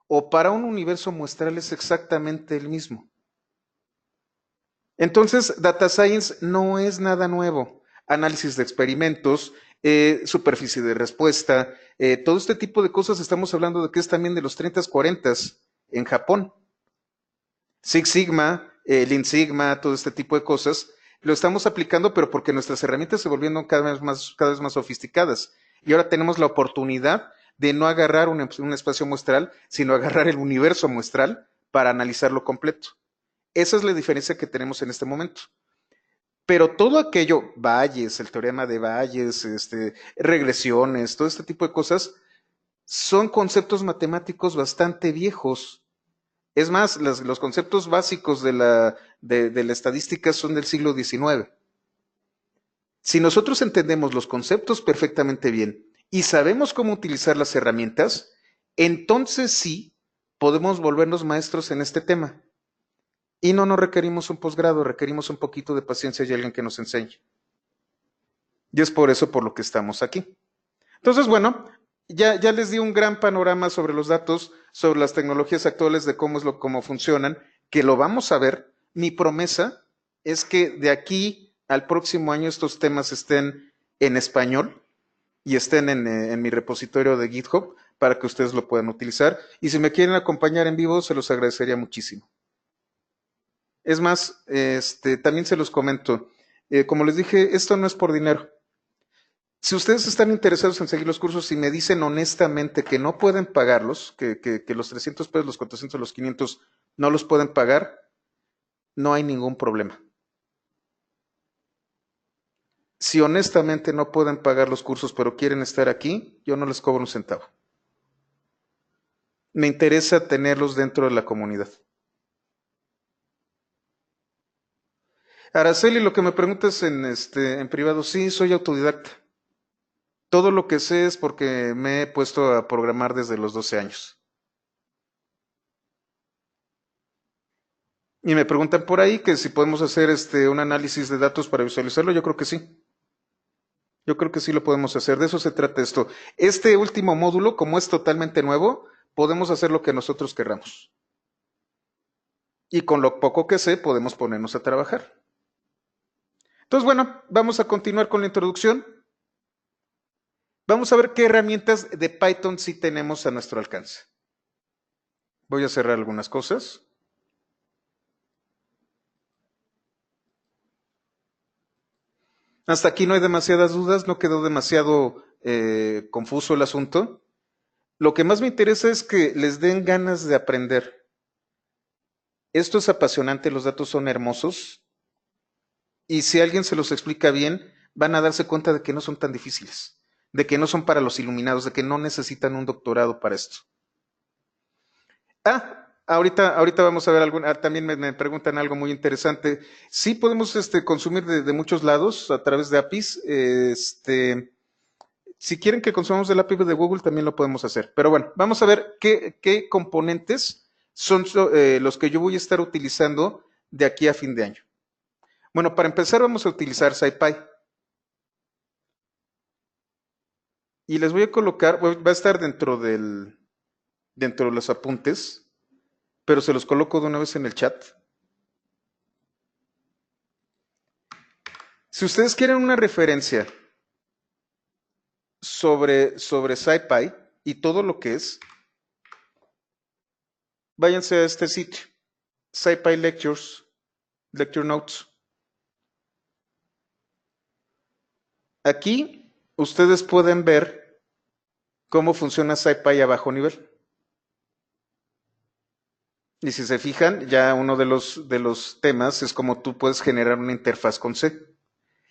o para un universo muestral es exactamente el mismo. Entonces, Data Science no es nada nuevo. Análisis de experimentos, superficie de respuesta, todo este tipo de cosas estamos hablando de que es también de los 30, 40 en Japón. Six Sigma, Lean Sigma, todo este tipo de cosas, lo estamos aplicando, pero porque nuestras herramientas se volvieron cada vez más sofisticadas. Y ahora tenemos la oportunidad de no agarrar un espacio muestral, sino agarrar el universo muestral para analizarlo completo. Esa es la diferencia que tenemos en este momento. Pero todo aquello, Bayes, el teorema de Bayes, regresiones, todo este tipo de cosas, son conceptos matemáticos bastante viejos. Es más, los conceptos básicos de la estadística son del siglo XIX. Si nosotros entendemos los conceptos perfectamente bien y sabemos cómo utilizar las herramientas, entonces sí podemos volvernos maestros en este tema. Y no nos requerimos un posgrado, requerimos un poquito de paciencia y alguien que nos enseñe. Y es por eso por lo que estamos aquí. Entonces, bueno, ya les di un gran panorama sobre los datos, sobre las tecnologías actuales, de cómo funcionan, que lo vamos a ver. Mi promesa es que de aquí al próximo año estos temas estén en español y estén en mi repositorio de GitHub para que ustedes lo puedan utilizar. Y si me quieren acompañar en vivo, se los agradecería muchísimo. Es más, también se los comento. Como les dije, esto no es por dinero. Si ustedes están interesados en seguir los cursos y me dicen honestamente que no pueden pagarlos, que los 300 pesos, los 400, los 500 no los pueden pagar, no hay ningún problema. Si honestamente no pueden pagar los cursos pero quieren estar aquí, yo no les cobro un centavo. Me interesa tenerlos dentro de la comunidad. Araceli, lo que me preguntas en privado, sí, soy autodidacta. Todo lo que sé es porque me he puesto a programar desde los 12 años. Y me preguntan por ahí que si podemos hacer un análisis de datos para visualizarlo, yo creo que sí. Yo creo que sí lo podemos hacer. De eso se trata esto. Este último módulo, como es totalmente nuevo, podemos hacer lo que nosotros querramos. Y con lo poco que sé, podemos ponernos a trabajar. Entonces, bueno, vamos a continuar con la introducción. Vamos a ver qué herramientas de Python sí tenemos a nuestro alcance. Voy a cerrar algunas cosas. Hasta aquí no hay demasiadas dudas, no quedó demasiado confuso el asunto. Lo que más me interesa es que les den ganas de aprender. Esto es apasionante, los datos son hermosos y si alguien se los explica bien, van a darse cuenta de que no son tan difíciles, de que no son para los iluminados, de que no necesitan un doctorado para esto. Ahorita vamos a ver también me preguntan algo muy interesante. Sí podemos consumir de muchos lados a través de APIs. Si quieren que consumamos del API de Google, también lo podemos hacer. Pero bueno, vamos a ver qué componentes son los que yo voy a estar utilizando de aquí a fin de año. Bueno, para empezar vamos a utilizar SciPy. Y les voy a colocar, va a estar dentro de los apuntes, pero se los coloco de una vez en el chat. Si ustedes quieren una referencia sobre SciPy y todo lo que es, váyanse a este sitio, SciPy Lectures, Lecture Notes. Aquí ustedes pueden ver cómo funciona SciPy a bajo nivel. Y si se fijan, ya uno de los temas es cómo tú puedes generar una interfaz con C.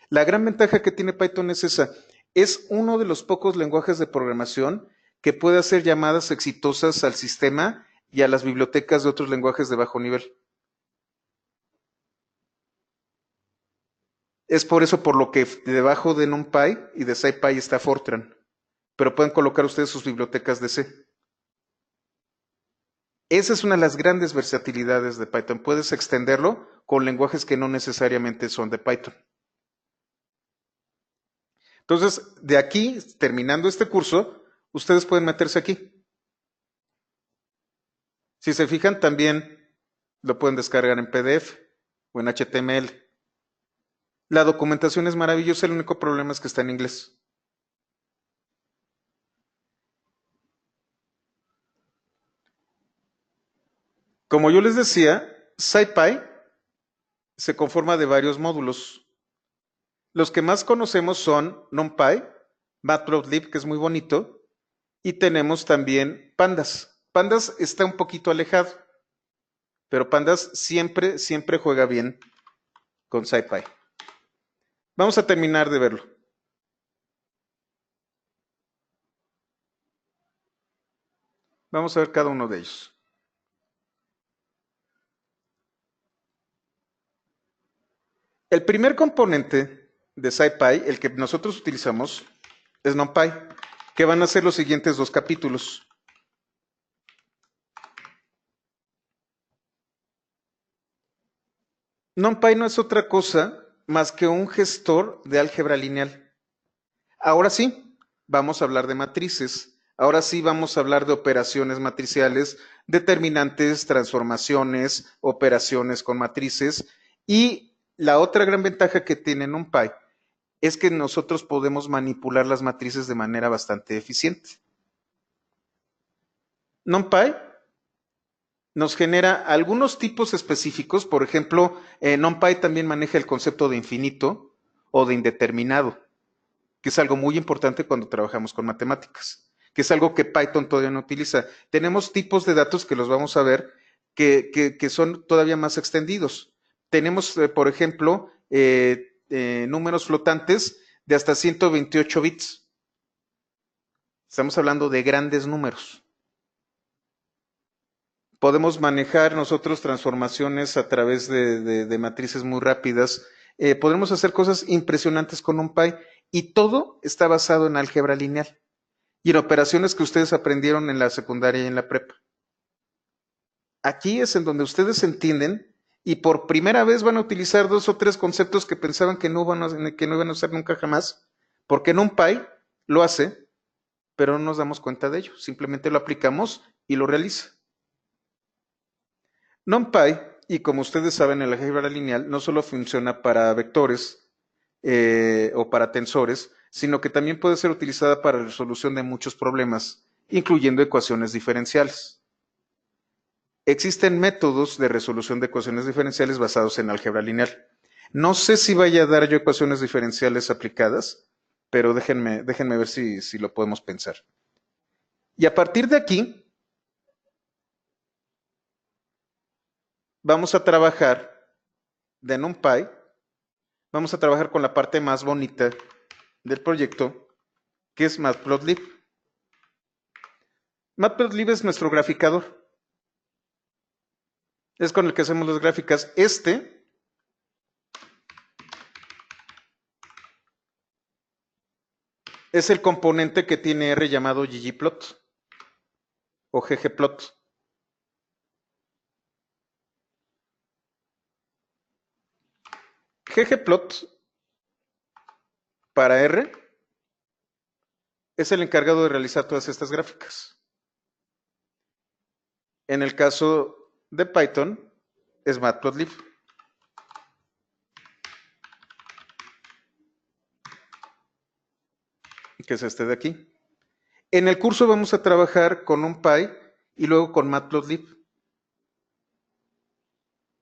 La gran ventaja que tiene Python es esa. Es uno de los pocos lenguajes de programación que puede hacer llamadas exitosas al sistema y a las bibliotecas de otros lenguajes de bajo nivel. Es por eso por lo que debajo de NumPy y de SciPy está Fortran. Pero pueden colocar ustedes sus bibliotecas de C. Esa es una de las grandes versatilidades de Python. Puedes extenderlo con lenguajes que no necesariamente son de Python. Entonces, de aquí, terminando este curso, ustedes pueden meterse aquí. Si se fijan, también lo pueden descargar en PDF o en HTML. La documentación es maravillosa, el único problema es que está en inglés. Como yo les decía, SciPy se conforma de varios módulos. Los que más conocemos son NumPy, Matplotlib, que es muy bonito, y tenemos también Pandas. Pandas está un poquito alejado, pero Pandas siempre juega bien con SciPy. Vamos a terminar de verlo. Vamos a ver cada uno de ellos. El primer componente de SciPy, el que nosotros utilizamos, es NumPy, que van a ser los siguientes dos capítulos. NumPy no es otra cosa más que un gestor de álgebra lineal. Ahora sí, vamos a hablar de matrices. Ahora sí vamos a hablar de operaciones matriciales, determinantes, transformaciones, operaciones con matrices. Y la otra gran ventaja que tiene NumPy es que nosotros podemos manipular las matrices de manera bastante eficiente. NumPy nos genera algunos tipos específicos, por ejemplo, NumPy también maneja el concepto de infinito o de indeterminado, que es algo muy importante cuando trabajamos con matemáticas, que es algo que Python todavía no utiliza. Tenemos tipos de datos que los vamos a ver que son todavía más extendidos. Tenemos, por ejemplo, números flotantes de hasta 128 bits. Estamos hablando de grandes números. Podemos manejar nosotros transformaciones a través de matrices muy rápidas. Podemos hacer cosas impresionantes con NumPy y todo está basado en álgebra lineal y en operaciones que ustedes aprendieron en la secundaria y en la prepa. Aquí es en donde ustedes entienden y por primera vez van a utilizar dos o tres conceptos que pensaban que no iban a usar nunca jamás, porque NumPy lo hace, pero no nos damos cuenta de ello. Simplemente lo aplicamos y lo realiza. NumPy, y como ustedes saben, el álgebra lineal no solo funciona para vectores o para tensores, sino que también puede ser utilizada para la resolución de muchos problemas, incluyendo ecuaciones diferenciales. Existen métodos de resolución de ecuaciones diferenciales basados en álgebra lineal. No sé si vaya a dar yo ecuaciones diferenciales aplicadas, pero déjenme ver si lo podemos pensar. Y a partir de aquí, vamos a trabajar de NumPy, vamos a trabajar con la parte más bonita del proyecto, que es Matplotlib. Matplotlib es nuestro graficador. Es con el que hacemos las gráficas. Este es el componente que tiene R llamado ggplot o ggplot. ggplot para R es el encargado de realizar todas estas gráficas. En el caso de Python es Matplotlib. Que es este de aquí. En el curso vamos a trabajar con NumPy y luego con Matplotlib.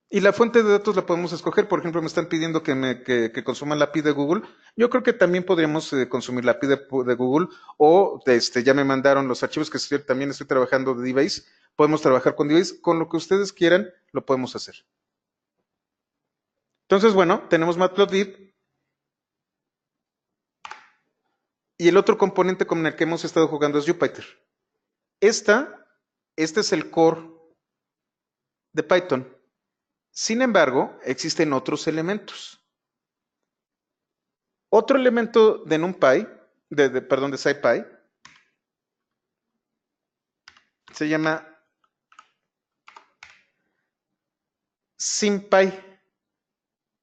Y la fuente de datos la podemos escoger. Por ejemplo, me están pidiendo que consuma la API de Google. Yo creo que también podríamos consumir la API de Google o ya me mandaron los archivos que también estoy trabajando de DBase. Podemos trabajar con DBase. Con lo que ustedes quieran, lo podemos hacer. Entonces, bueno, tenemos Matplotlib. Y el otro componente con el que hemos estado jugando es Jupyter. Este es el core de Python. Sin embargo, existen otros elementos. Otro elemento de NumPy, de SciPy, se llama SymPy,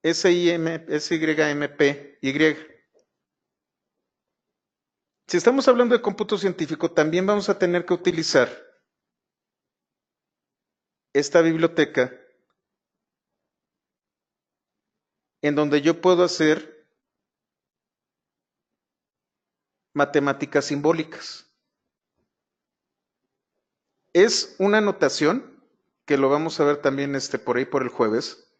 SYMPY. Si estamos hablando de cómputo científico, también vamos a tener que utilizar esta biblioteca en donde yo puedo hacer matemáticas simbólicas. Es una notación, que lo vamos a ver también por ahí por el jueves,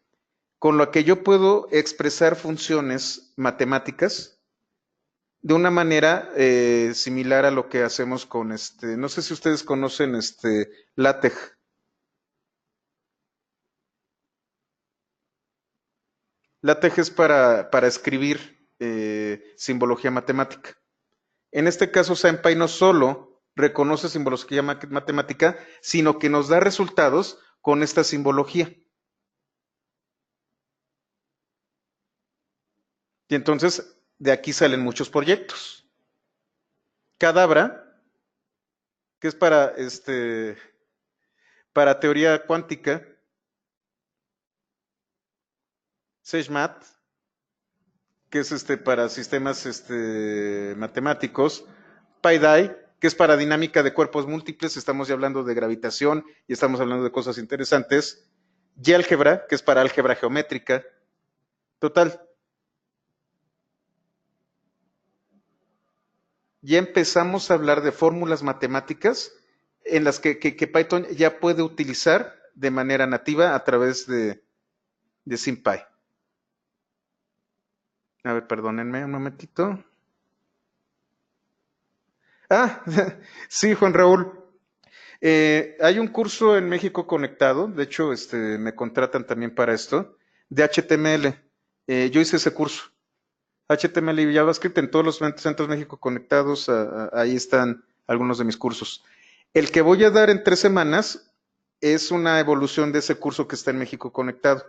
con la que yo puedo expresar funciones matemáticas de una manera similar a lo que hacemos con no sé si ustedes conocen LaTeX. LaTeX es para escribir simbología matemática. En este caso, SciPy no solo reconoce simbología matemática, sino que nos da resultados con esta simbología. Y entonces, de aquí salen muchos proyectos. Cadabra, que es para teoría cuántica. SageMath, que es para sistemas matemáticos. PyDie, que es para dinámica de cuerpos múltiples, estamos ya hablando de gravitación y estamos hablando de cosas interesantes. GeoGebra, que es para álgebra geométrica. Total, ya empezamos a hablar de fórmulas matemáticas en las que Python ya puede utilizar de manera nativa a través de SymPy. A ver, perdónenme un momentito. Ah, sí, Juan Raúl. Hay un curso en México Conectado, de hecho, me contratan también para esto, de HTML. Yo hice ese curso. HTML y JavaScript en todos los centros México Conectados, ahí están algunos de mis cursos. El que voy a dar en 3 semanas es una evolución de ese curso que está en México Conectado.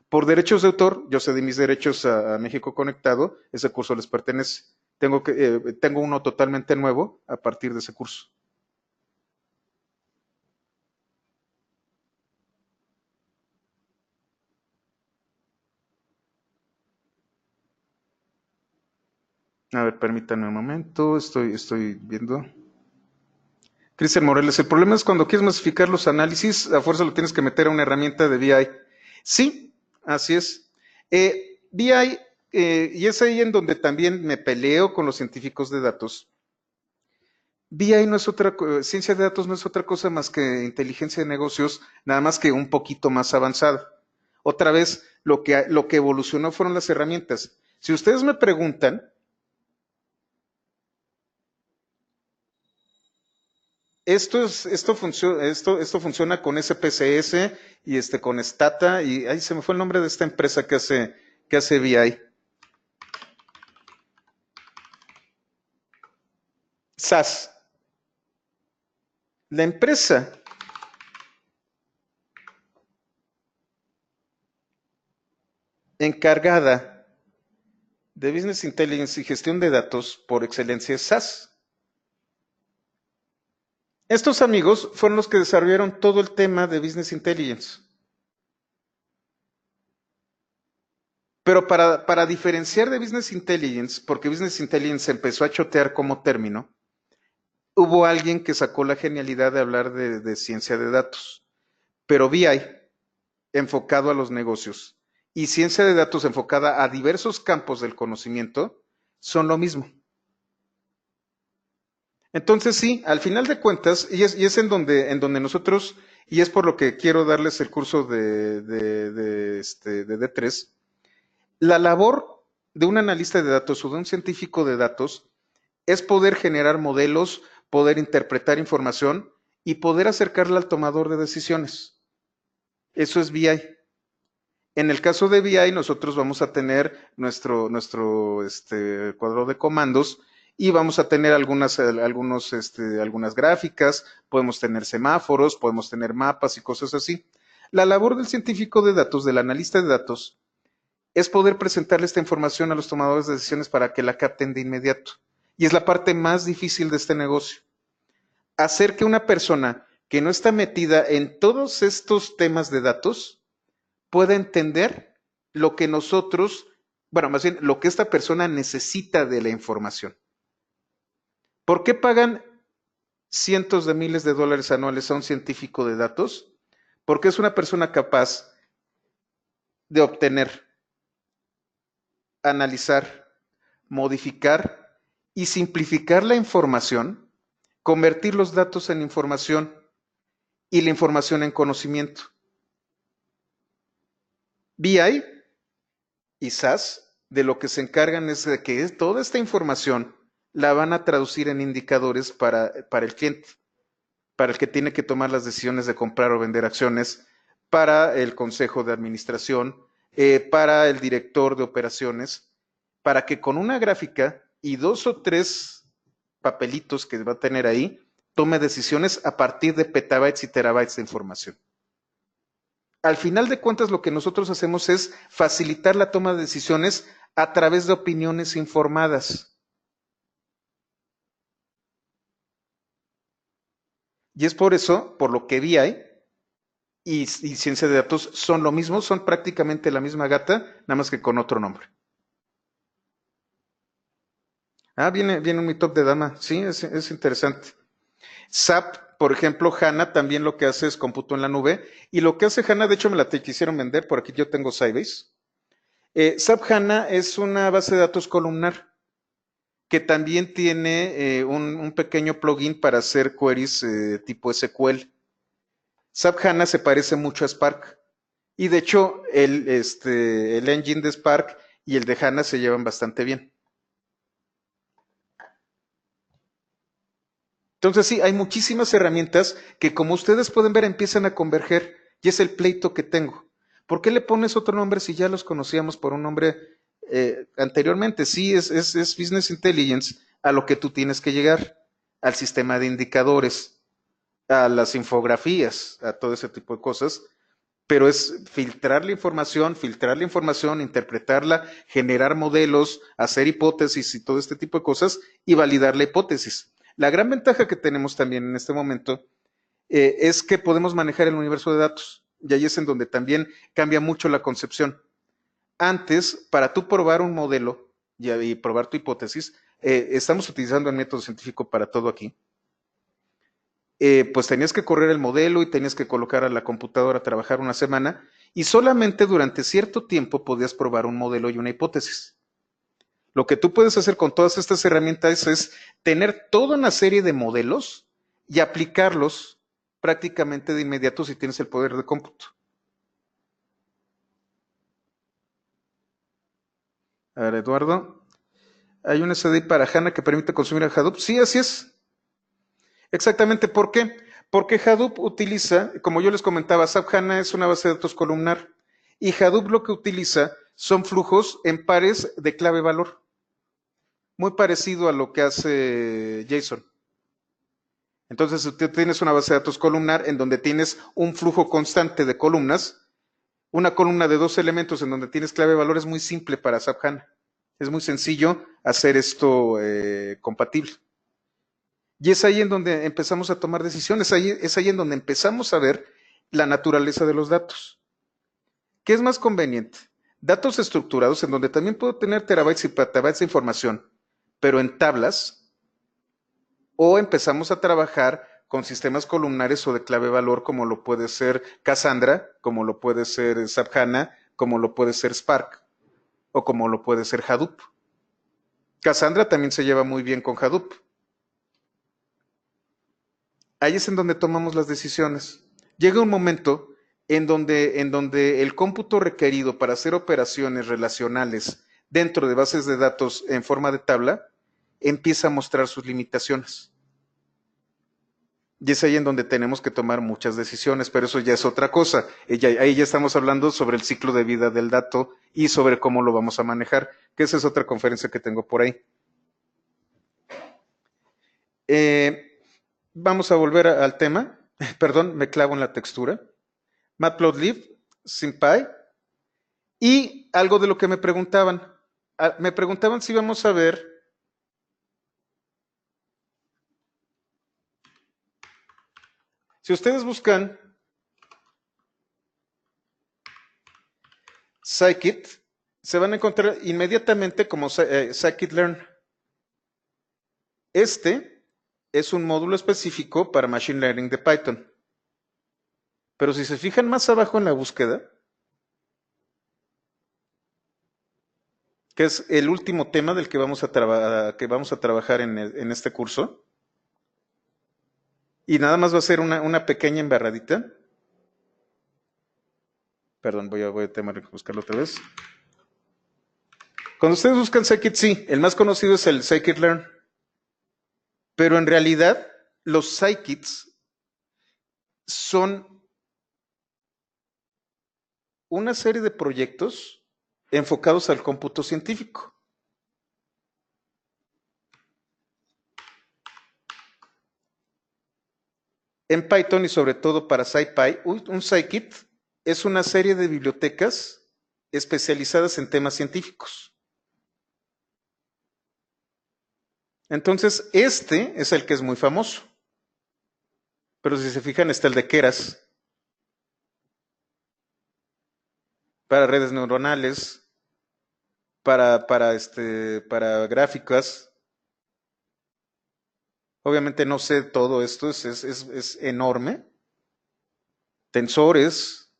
Por derechos de autor, yo cedí mis derechos a México Conectado, ese curso les pertenece. Tengo uno totalmente nuevo a partir de ese curso. A ver, permítanme un momento, estoy viendo. Cristian Morales, el problema es cuando quieres masificar los análisis, a fuerza lo tienes que meter a una herramienta de BI. Sí, así es. BI, y es ahí en donde también me peleo con los científicos de datos. BI no es ciencia de datos no es otra cosa más que inteligencia de negocios, nada más que un poquito más avanzada. Otra vez, lo que evolucionó fueron las herramientas. Si ustedes me preguntan, esto funciona con SPSS y con Stata y ahí se me fue el nombre de esta empresa que hace BI. SAS. La empresa encargada de Business Intelligence y gestión de datos por excelencia es SAS. Estos amigos fueron los que desarrollaron todo el tema de Business Intelligence. Pero para diferenciar de Business Intelligence, porque Business Intelligence empezó a chotear como término, hubo alguien que sacó la genialidad de hablar de ciencia de datos. Pero BI, enfocado a los negocios, y ciencia de datos enfocada a diversos campos del conocimiento, son lo mismo. Entonces sí, al final de cuentas, y es en donde nosotros, y es por lo que quiero darles el curso de D3, la labor de un analista de datos o de un científico de datos es poder generar modelos, poder interpretar información y poder acercarla al tomador de decisiones. Eso es BI. En el caso de BI, nosotros vamos a tener nuestro cuadro de comandos y vamos a tener algunas gráficas, podemos tener semáforos, podemos tener mapas y cosas así. La labor del científico de datos, del analista de datos, es poder presentarle esta información a los tomadores de decisiones para que la capten de inmediato. Y es la parte más difícil de este negocio. Hacer que una persona que no está metida en todos estos temas de datos pueda entender lo que nosotros, bueno, más bien lo que esta persona necesita de la información. ¿Por qué pagan cientos de miles de dólares anuales a un científico de datos? Porque es una persona capaz de obtener, analizar, modificar y simplificar la información, convertir los datos en información y la información en conocimiento. BI y SAS de lo que se encargan es de que toda esta información la van a traducir en indicadores para el cliente, para el que tiene que tomar las decisiones de comprar o vender acciones, para el consejo de administración, para el director de operaciones, para que con una gráfica y 2 o 3 papelitos que va a tener ahí, tome decisiones a partir de petabytes y terabytes de información. Al final de cuentas, lo que nosotros hacemos es facilitar la toma de decisiones a través de opiniones informadas. Y es por eso, por lo que BI y ciencia de datos son lo mismo, son prácticamente la misma gata, nada más que con otro nombre. Ah, viene mi top de dama, sí, es interesante. SAP, por ejemplo, HANA también lo que hace es cómputo en la nube. Y lo que hace HANA, de hecho me la quisieron vender, por aquí yo tengo Sybase. SAP HANA es una base de datos columnar que también tiene un pequeño plugin para hacer queries tipo SQL. SAP HANA se parece mucho a Spark. Y de hecho, el engine de Spark y el de HANA se llevan bastante bien. Entonces sí, hay muchísimas herramientas que como ustedes pueden ver empiezan a converger y es el pleito que tengo. ¿Por qué le pones otro nombre si ya los conocíamos por un nombre anteriormente? Sí, es Business Intelligence a lo que tú tienes que llegar, al sistema de indicadores, a las infografías, a todo ese tipo de cosas, pero es filtrar la información, interpretarla, generar modelos, hacer hipótesis y todo este tipo de cosas y validar la hipótesis. La gran ventaja que tenemos también en este momento es que podemos manejar el universo de datos y ahí es en donde también cambia mucho la concepción. Antes, para tú probar un modelo y probar tu hipótesis, estamos utilizando el método científico para todo aquí, pues tenías que correr el modelo y tenías que colocar a la computadora a trabajar una semana y solamente durante cierto tiempo podías probar un modelo y una hipótesis. Lo que tú puedes hacer con todas estas herramientas es tener toda una serie de modelos y aplicarlos prácticamente de inmediato si tienes el poder de cómputo. A ver, Eduardo, ¿hay un SDI para HANA que permite consumir a Hadoop? Sí, así es. Exactamente, ¿por qué? Porque Hadoop utiliza, como yo les comentaba, SAP HANA es una base de datos columnar y Hadoop lo que utiliza son flujos en pares de clave valor, muy parecido a lo que hace JSON. Entonces, tú tienes una base de datos columnar en donde tienes un flujo constante de columnas, una columna de 2 elementos en donde tienes clave valor es muy simple para SAP HANA. Es muy sencillo hacer esto compatible. Y es ahí en donde empezamos a tomar decisiones, es ahí en donde empezamos a ver la naturaleza de los datos. ¿Qué es más conveniente? Datos estructurados en donde también puedo tener terabytes y petabytes de información, pero en tablas, o empezamos a trabajar con sistemas columnares o de clave valor como lo puede ser Cassandra, como lo puede ser SAP HANA, como lo puede ser Spark o como lo puede ser Hadoop. Cassandra también se lleva muy bien con Hadoop. Ahí es en donde tomamos las decisiones. Llega un momento en donde el cómputo requerido para hacer operaciones relacionales dentro de bases de datos en forma de tabla empieza a mostrar sus limitaciones. Y es ahí en donde tenemos que tomar muchas decisiones, pero eso ya es otra cosa. Ahí ya estamos hablando sobre el ciclo de vida del dato y sobre cómo lo vamos a manejar, que esa es otra conferencia que tengo por ahí. Vamos a volver al tema. Perdón, me clavo en la textura. Matplotlib, SymPy y algo de lo que me preguntaban. Me preguntaban si íbamos a ver si ustedes buscan scikit, se van a encontrar inmediatamente como scikit-learn. Este es un módulo específico para Machine Learning de Python. Pero si se fijan más abajo en la búsqueda, que es el último tema del que vamos a trabajar en este curso, y nada más va a ser una pequeña embarradita. Perdón, voy a tener que buscarlo otra vez. Cuando ustedes buscan scikit, sí, el más conocido es el scikit-learn. Pero en realidad, los scikits son una serie de proyectos enfocados al cómputo científico. En Python y sobre todo para SciPy, un scikit es una serie de bibliotecas especializadas en temas científicos. Entonces, este es el que es muy famoso. Pero si se fijan, está el de Keras, para redes neuronales, para gráficas. Obviamente no sé todo esto, es enorme. Tensores,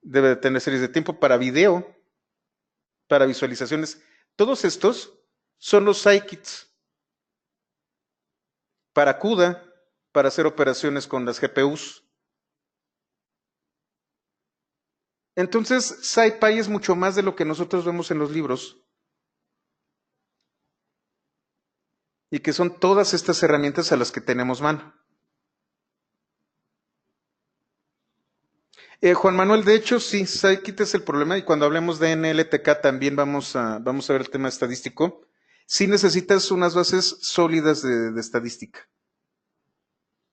debe de tener series de tiempo para video, para visualizaciones. Todos estos son los scikits. Para CUDA, para hacer operaciones con las GPUs. Entonces, SciPy es mucho más de lo que nosotros vemos en los libros. Y que son todas estas herramientas a las que tenemos mano. Juan Manuel, de hecho, sí, Scikit es el problema. Y cuando hablemos de NLTK también vamos a ver el tema estadístico. Sí necesitas unas bases sólidas de estadística.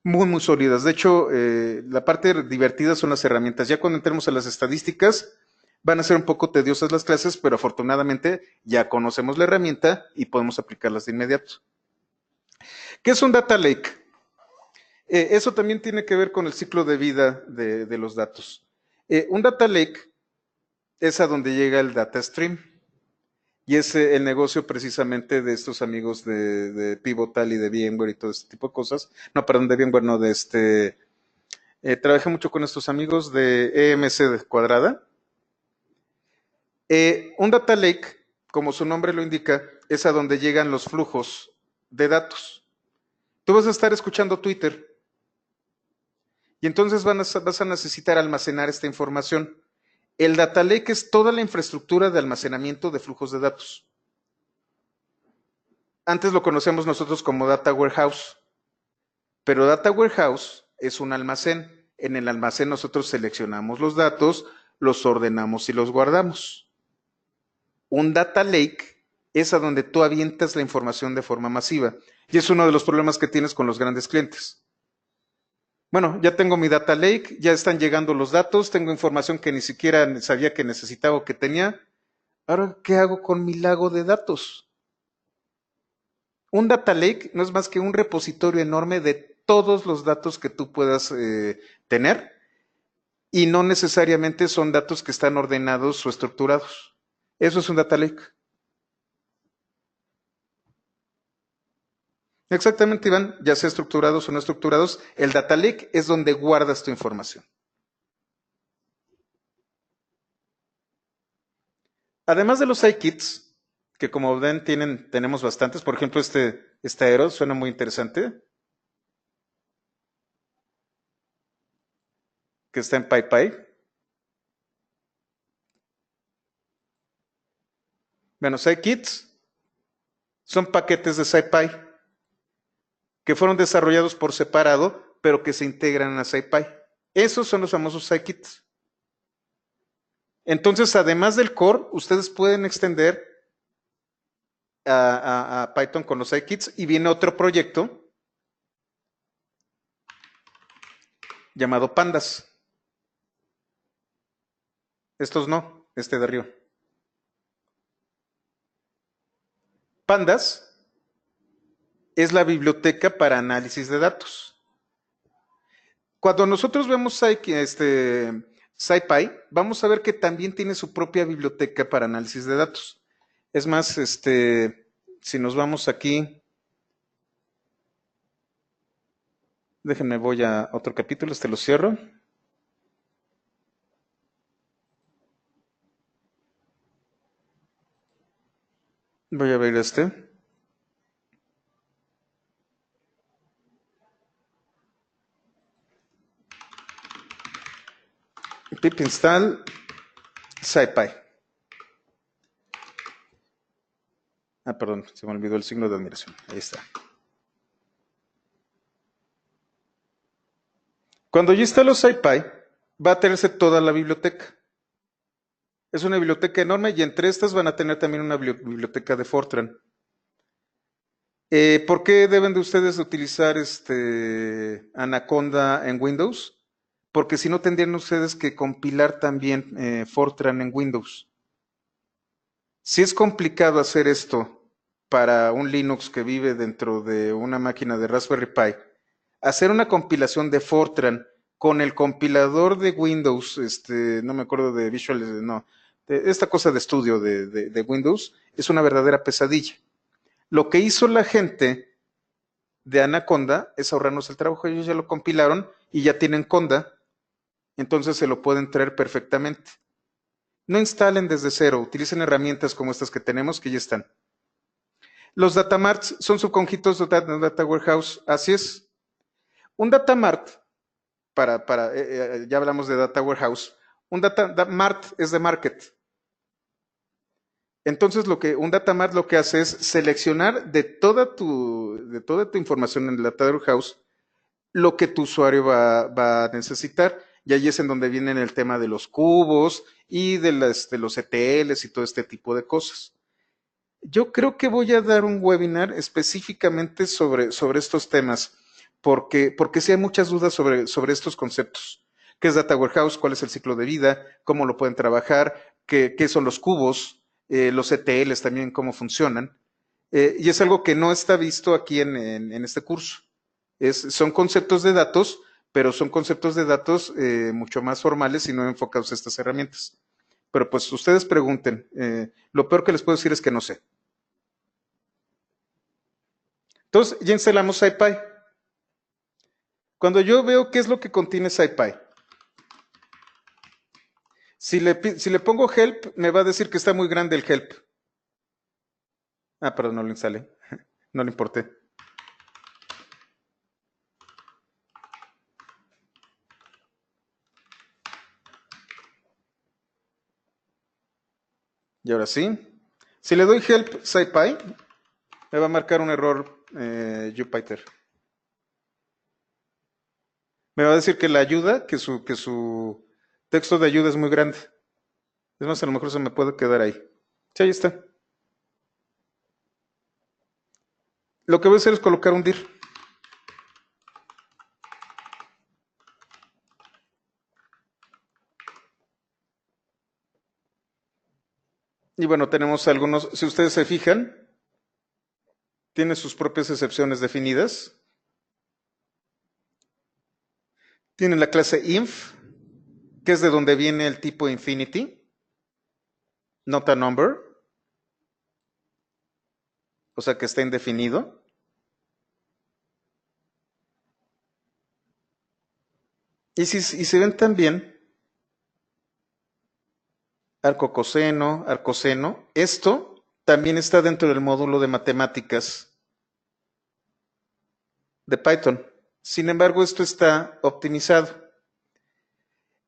Muy, muy sólidas. De hecho, la parte divertida son las herramientas. Ya cuando entremos a las estadísticas, van a ser un poco tediosas las clases, pero afortunadamente ya conocemos la herramienta y podemos aplicarlas de inmediato. ¿Qué es un data lake? Eso también tiene que ver con el ciclo de vida de los datos. Un data lake es a donde llega el data stream. Y es el negocio precisamente de estos amigos de Pivotal y de VMware y todo este tipo de cosas. No, perdón, de VMware, no, trabajé mucho con estos amigos de EMC de Cuadrada. Un data lake, como su nombre lo indica, es a donde llegan los flujos de datos. Tú vas a estar escuchando Twitter y entonces vas a necesitar almacenar esta información. El data lake es toda la infraestructura de almacenamiento de flujos de datos. Antes lo conocemos nosotros como data warehouse, pero data warehouse es un almacén. En el almacén nosotros seleccionamos los datos, los ordenamos y los guardamos. Un data lake es a donde tú avientas la información de forma masiva. Y es uno de los problemas que tienes con los grandes clientes. Bueno, ya tengo mi data lake, ya están llegando los datos, tengo información que ni siquiera sabía que necesitaba o que tenía. Ahora, ¿qué hago con mi lago de datos? Un data lake no es más que un repositorio enorme de todos los datos que tú puedas tener y no necesariamente son datos que están ordenados o estructurados. Eso es un data lake. Exactamente, Iván, ya sea estructurados o no estructurados, el data lake es donde guardas tu información. Además de los scikits, que como ven tenemos bastantes, por ejemplo este Aero suena muy interesante, que está en PyPy. Bueno, scikits son paquetes de SciPy que fueron desarrollados por separado, pero que se integran a SciPy. Esos son los famosos scikits. Entonces, además del core, ustedes pueden extender a Python con los scikits y viene otro proyecto llamado Pandas. Estos no, este de arriba. Pandas es la biblioteca para análisis de datos. Cuando nosotros vemos SciPy, vamos a ver que también tiene su propia biblioteca para análisis de datos. Es más, si nos vamos aquí, déjenme, voy a otro capítulo, lo cierro. Voy a abrir pip install SciPy. Ah, perdón, se me olvidó el signo de admiración. Ahí está. Cuando yo instalo SciPy, va a tenerse toda la biblioteca. Es una biblioteca enorme y entre estas van a tener también una biblioteca de Fortran. ¿Por qué deben de ustedes utilizar Anaconda en Windows? Porque si no tendrían ustedes que compilar también Fortran en Windows. Si es complicado hacer esto para un Linux que vive dentro de una máquina de Raspberry Pi, hacer una compilación de Fortran con el compilador de Windows, no me acuerdo de Visual, no, de esta cosa de estudio de Windows, es una verdadera pesadilla. Lo que hizo la gente de Anaconda es ahorrarnos el trabajo. Ellos ya lo compilaron y ya tienen Conda, entonces se lo pueden traer perfectamente. No instalen desde cero, utilicen herramientas como estas que tenemos que ya están. Los datamarts son subconjuntos de data warehouse, así es. Un datamart, ya hablamos de data warehouse, un datamart es de market. Entonces, un datamart lo que hace es seleccionar de toda tu información en el data warehouse lo que tu usuario va a necesitar. Y ahí es en donde viene el tema de los cubos y de los ETLs y todo este tipo de cosas. Yo creo que voy a dar un webinar específicamente sobre estos temas, porque sí hay muchas dudas sobre estos conceptos. ¿Qué es Data Warehouse? ¿Cuál es el ciclo de vida? ¿Cómo lo pueden trabajar? ¿Qué son los cubos? Los ETLs también, ¿cómo funcionan? Y es algo que no está visto aquí en este curso. Son conceptos de datos, pero son conceptos de datos mucho más formales y no enfocados a estas herramientas. Pero pues ustedes pregunten. Lo peor que les puedo decir es que no sé. Entonces, ya instalamos SciPy. Cuando yo veo qué es lo que contiene SciPy, si le pongo help, me va a decir que está muy grande el help. Ah, perdón, no lo instalé. No le importé. Y ahora sí. Si le doy help SciPy, me va a marcar un error Jupyter. Me va a decir que la ayuda, que su texto de ayuda es muy grande. Es más, a lo mejor se me puede quedar ahí. Sí, ahí está. Lo que voy a hacer es colocar un dir. Y bueno, tenemos algunos, si ustedes se fijan, tiene sus propias excepciones definidas. Tiene la clase inf, que es de donde viene el tipo infinity, not a number, o sea que está indefinido. Y si ven también, arcocoseno, arcoseno, esto también está dentro del módulo de matemáticas de Python. Sin embargo, esto está optimizado.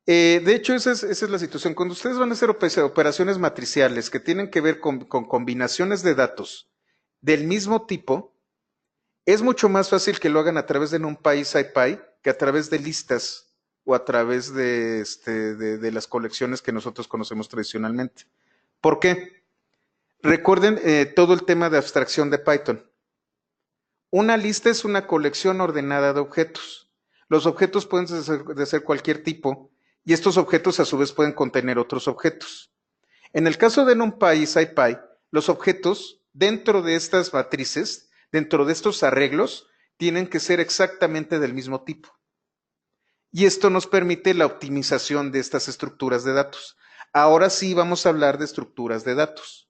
De hecho, esa es la situación. Cuando ustedes van a hacer operaciones matriciales que tienen que ver con combinaciones de datos del mismo tipo, es mucho más fácil que lo hagan a través de NumPy y SciPy que a través de listas o a través de las colecciones que nosotros conocemos tradicionalmente. ¿Por qué? Recuerden todo el tema de abstracción de Python. Una lista es una colección ordenada de objetos. Los objetos pueden ser cualquier tipo y estos objetos a su vez pueden contener otros objetos. En el caso de NumPy y SciPy, los objetos dentro de estas matrices, dentro de estos arreglos, tienen que ser exactamente del mismo tipo. Y esto nos permite la optimización de estas estructuras de datos. Ahora sí vamos a hablar de estructuras de datos.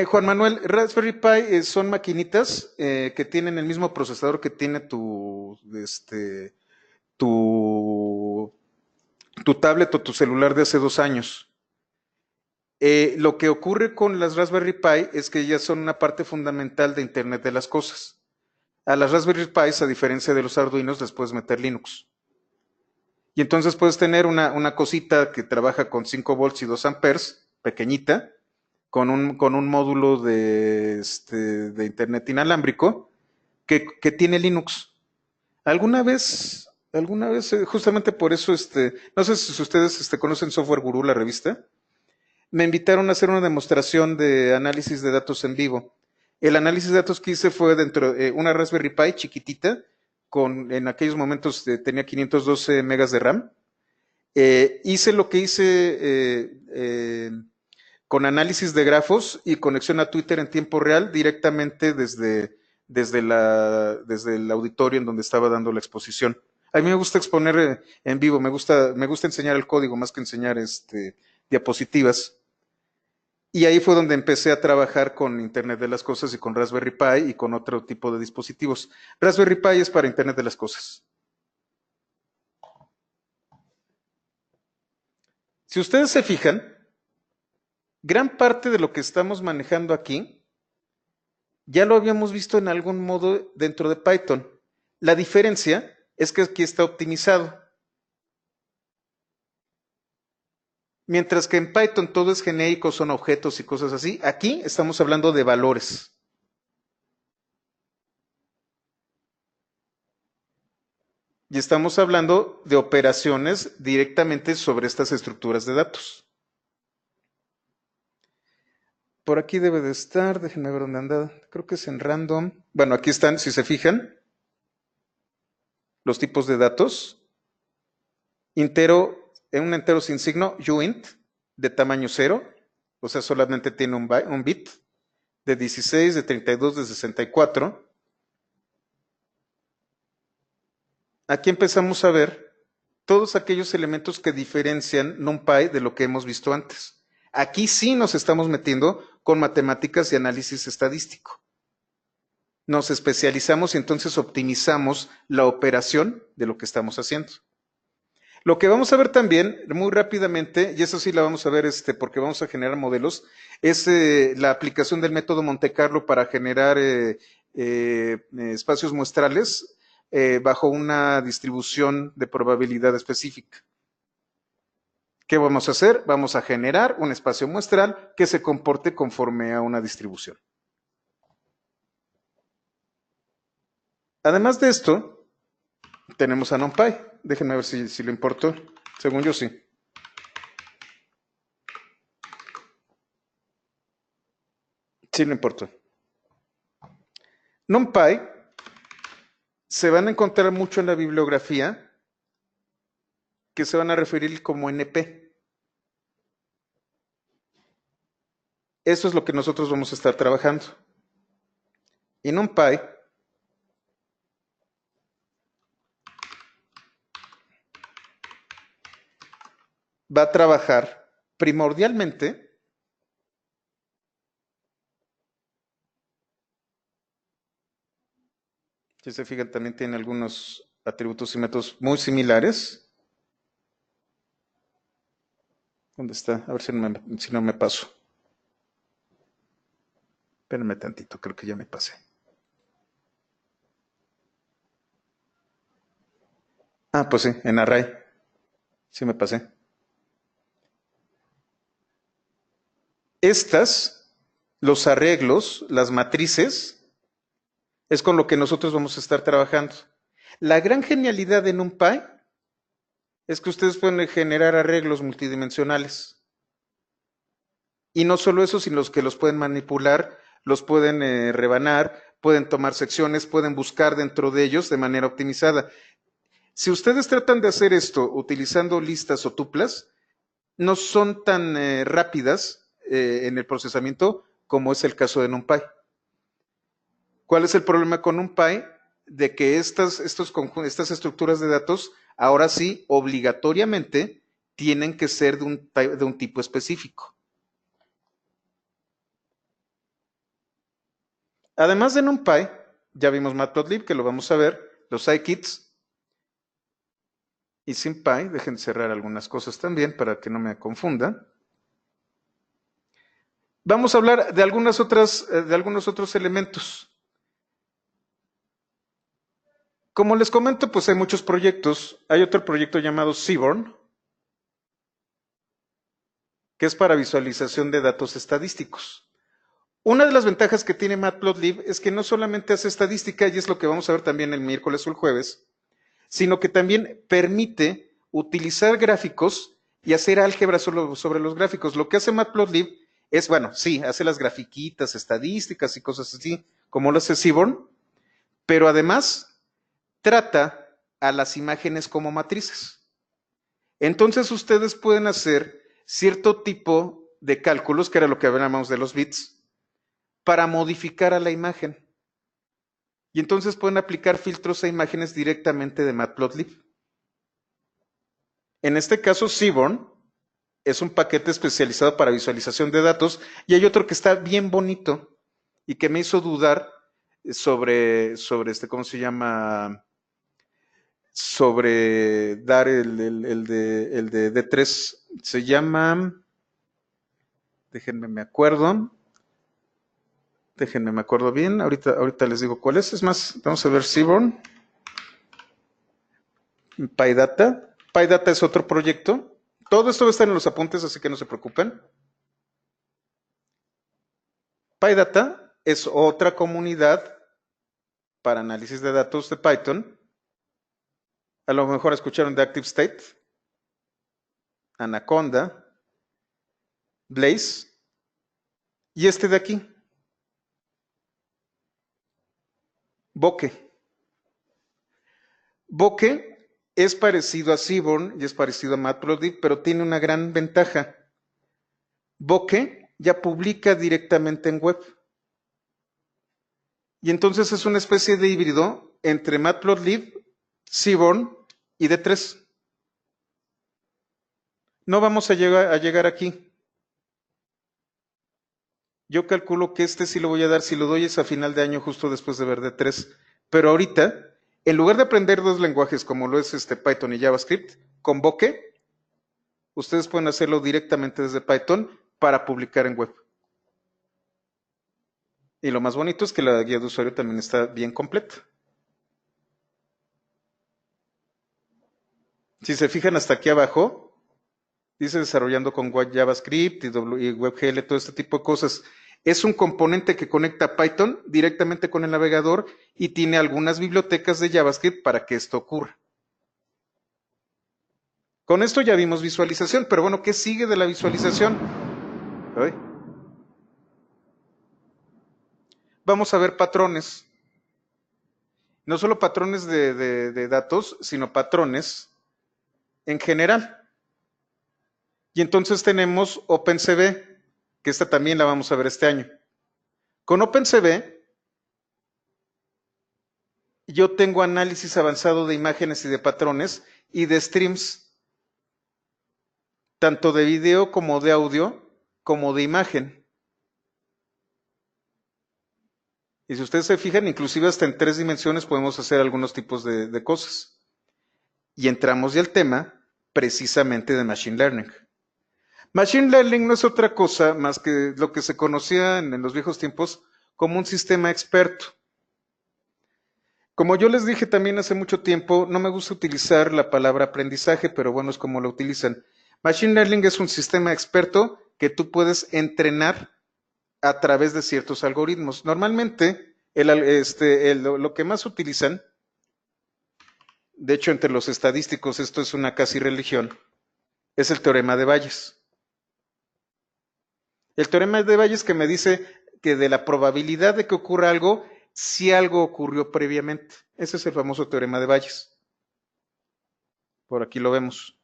Juan Manuel, Raspberry Pi son maquinitas que tienen el mismo procesador que tiene tu, tu tablet o tu celular de hace 2 años. Lo que ocurre con las Raspberry Pi es que ellas son una parte fundamental de Internet de las Cosas. A las Raspberry Pi, a diferencia de los Arduinos, les puedes meter Linux. Y entonces puedes tener una cosita que trabaja con 5 volts y 2 amperes, pequeñita, con un módulo de Internet inalámbrico que tiene Linux. Alguna vez, justamente por eso, no sé si ustedes conocen Software Guru, la revista, me invitaron a hacer una demostración de análisis de datos en vivo. El análisis de datos que hice fue dentro de una Raspberry Pi chiquitita, en aquellos momentos tenía 512 megas de RAM. Hice lo que hice con análisis de grafos y conexión a Twitter en tiempo real directamente desde el auditorio en donde estaba dando la exposición. A mí me gusta exponer en vivo, me gusta enseñar el código más que enseñar diapositivas. Y ahí fue donde empecé a trabajar con Internet de las Cosas y con Raspberry Pi y con otro tipo de dispositivos. Raspberry Pi es para Internet de las Cosas. Si ustedes se fijan, gran parte de lo que estamos manejando aquí ya lo habíamos visto en algún modo dentro de Python. La diferencia es que aquí está optimizado. Mientras que en Python todo es genérico, son objetos y cosas así, aquí estamos hablando de valores. Y estamos hablando de operaciones directamente sobre estas estructuras de datos. Por aquí debe de estar, déjenme ver dónde anda, creo que es en random. Bueno, aquí están, si se fijan, los tipos de datos. En un entero sin signo, uint, de tamaño 0, o sea, solamente tiene un bit, de 16, de 32, de 64. Aquí empezamos a ver todos aquellos elementos que diferencian NumPy de lo que hemos visto antes. Aquí sí nos estamos metiendo con matemáticas y análisis estadístico. Nos especializamos y entonces optimizamos la operación de lo que estamos haciendo. Lo que vamos a ver también muy rápidamente, y eso sí la vamos a ver porque vamos a generar modelos, es la aplicación del método Monte Carlo para generar espacios muestrales bajo una distribución de probabilidad específica. ¿Qué vamos a hacer? Vamos a generar un espacio muestral que se comporte conforme a una distribución. Además de esto, tenemos a NumPy. Déjenme ver si lo importó. Según yo, sí. Sí lo importó. NumPy se van a encontrar mucho en la bibliografía que se van a referir como NP. Eso es lo que nosotros vamos a estar trabajando. Y NumPy va a trabajar primordialmente si se fijan, también tiene algunos atributos y métodos muy similares. ¿Dónde está? A ver si no me paso. Espérenme tantito, creo que ya me pasé. Ah, pues sí, en array. Sí me pasé. Los arreglos, las matrices, es con lo que nosotros vamos a estar trabajando. La gran genialidad de NumPy es que ustedes pueden generar arreglos multidimensionales. Y no solo eso, sino que los pueden manipular, los pueden rebanar, pueden tomar secciones, pueden buscar dentro de ellos de manera optimizada. Si ustedes tratan de hacer esto utilizando listas o tuplas, no son tan rápidas en el procesamiento como es el caso de NumPy. ¿Cuál es el problema con NumPy? De que estas estructuras de datos ahora sí obligatoriamente tienen que ser de un tipo específico. Además de NumPy, ya vimos Matplotlib, que lo vamos a ver, los scikits y SymPy. Dejen cerrar algunas cosas también para que no me confunda. Vamos a hablar de algunos otros elementos. Como les comento, pues hay muchos proyectos. Hay otro proyecto llamado Seaborn, que es para visualización de datos estadísticos. Una de las ventajas que tiene Matplotlib es que no solamente hace estadística, y es lo que vamos a ver también el miércoles o el jueves, sino que también permite utilizar gráficos y hacer álgebra sobre los gráficos. Lo que hace Matplotlib es, bueno, sí, hace las grafiquitas, estadísticas y cosas así, como lo hace Seaborn, pero además trata a las imágenes como matrices. Entonces ustedes pueden hacer cierto tipo de cálculos, que era lo que hablábamos de los bits, para modificar a la imagen. Y entonces pueden aplicar filtros a imágenes directamente de Matplotlib. En este caso, Seaborn es un paquete especializado para visualización de datos, y hay otro que está bien bonito y que me hizo dudar sobre ¿cómo se llama? Sobre dar el de D3. Se llama, déjenme me acuerdo bien, ahorita les digo cuál es más, vamos a ver Seaborn, PyData. PyData es otro proyecto. Todo esto va a estar en los apuntes, así que no se preocupen. PyData es otra comunidad para análisis de datos de Python. A lo mejor escucharon de ActiveState, Anaconda, Blaze y este de aquí, Bokeh. Bokeh es parecido a Seaborn y es parecido a Matplotlib, pero tiene una gran ventaja. Bokeh ya publica directamente en web. Y entonces es una especie de híbrido entre Matplotlib, Seaborn y D3. No vamos a llegar aquí. Yo calculo que este sí lo voy a dar, si lo doy es a final de año, justo después de ver D3. Pero ahorita, en lugar de aprender dos lenguajes como lo es Python y JavaScript, con Bokeh, ustedes pueden hacerlo directamente desde Python para publicar en web. Y lo más bonito es que la guía de usuario también está bien completa. Si se fijan hasta aquí abajo, dice desarrollando con JavaScript y WebGL, todo este tipo de cosas. Es un componente que conecta Python directamente con el navegador y tiene algunas bibliotecas de JavaScript para que esto ocurra. Con esto ya vimos visualización, pero bueno, ¿qué sigue de la visualización? Ay. Vamos a ver patrones. No solo patrones de datos, sino patrones en general. Y entonces tenemos OpenCV, que esta también la vamos a ver este año. Con OpenCV, yo tengo análisis avanzado de imágenes y de patrones y de streams, tanto de video como de audio, como de imagen. Y si ustedes se fijan, inclusive hasta en 3 dimensiones podemos hacer algunos tipos de cosas. Y entramos ya al tema precisamente de Machine Learning. Machine Learning no es otra cosa más que lo que se conocía en los viejos tiempos como un sistema experto. Como yo les dije también hace mucho tiempo, no me gusta utilizar la palabra aprendizaje, pero bueno, es como lo utilizan. Machine Learning es un sistema experto que tú puedes entrenar a través de ciertos algoritmos. Normalmente, lo que más utilizan, de hecho entre los estadísticos esto es una casi religión, es el teorema de Bayes. El teorema de Bayes que me dice que de la probabilidad de que ocurra algo, si algo ocurrió previamente. Ese es el famoso teorema de Bayes. Por aquí lo vemos.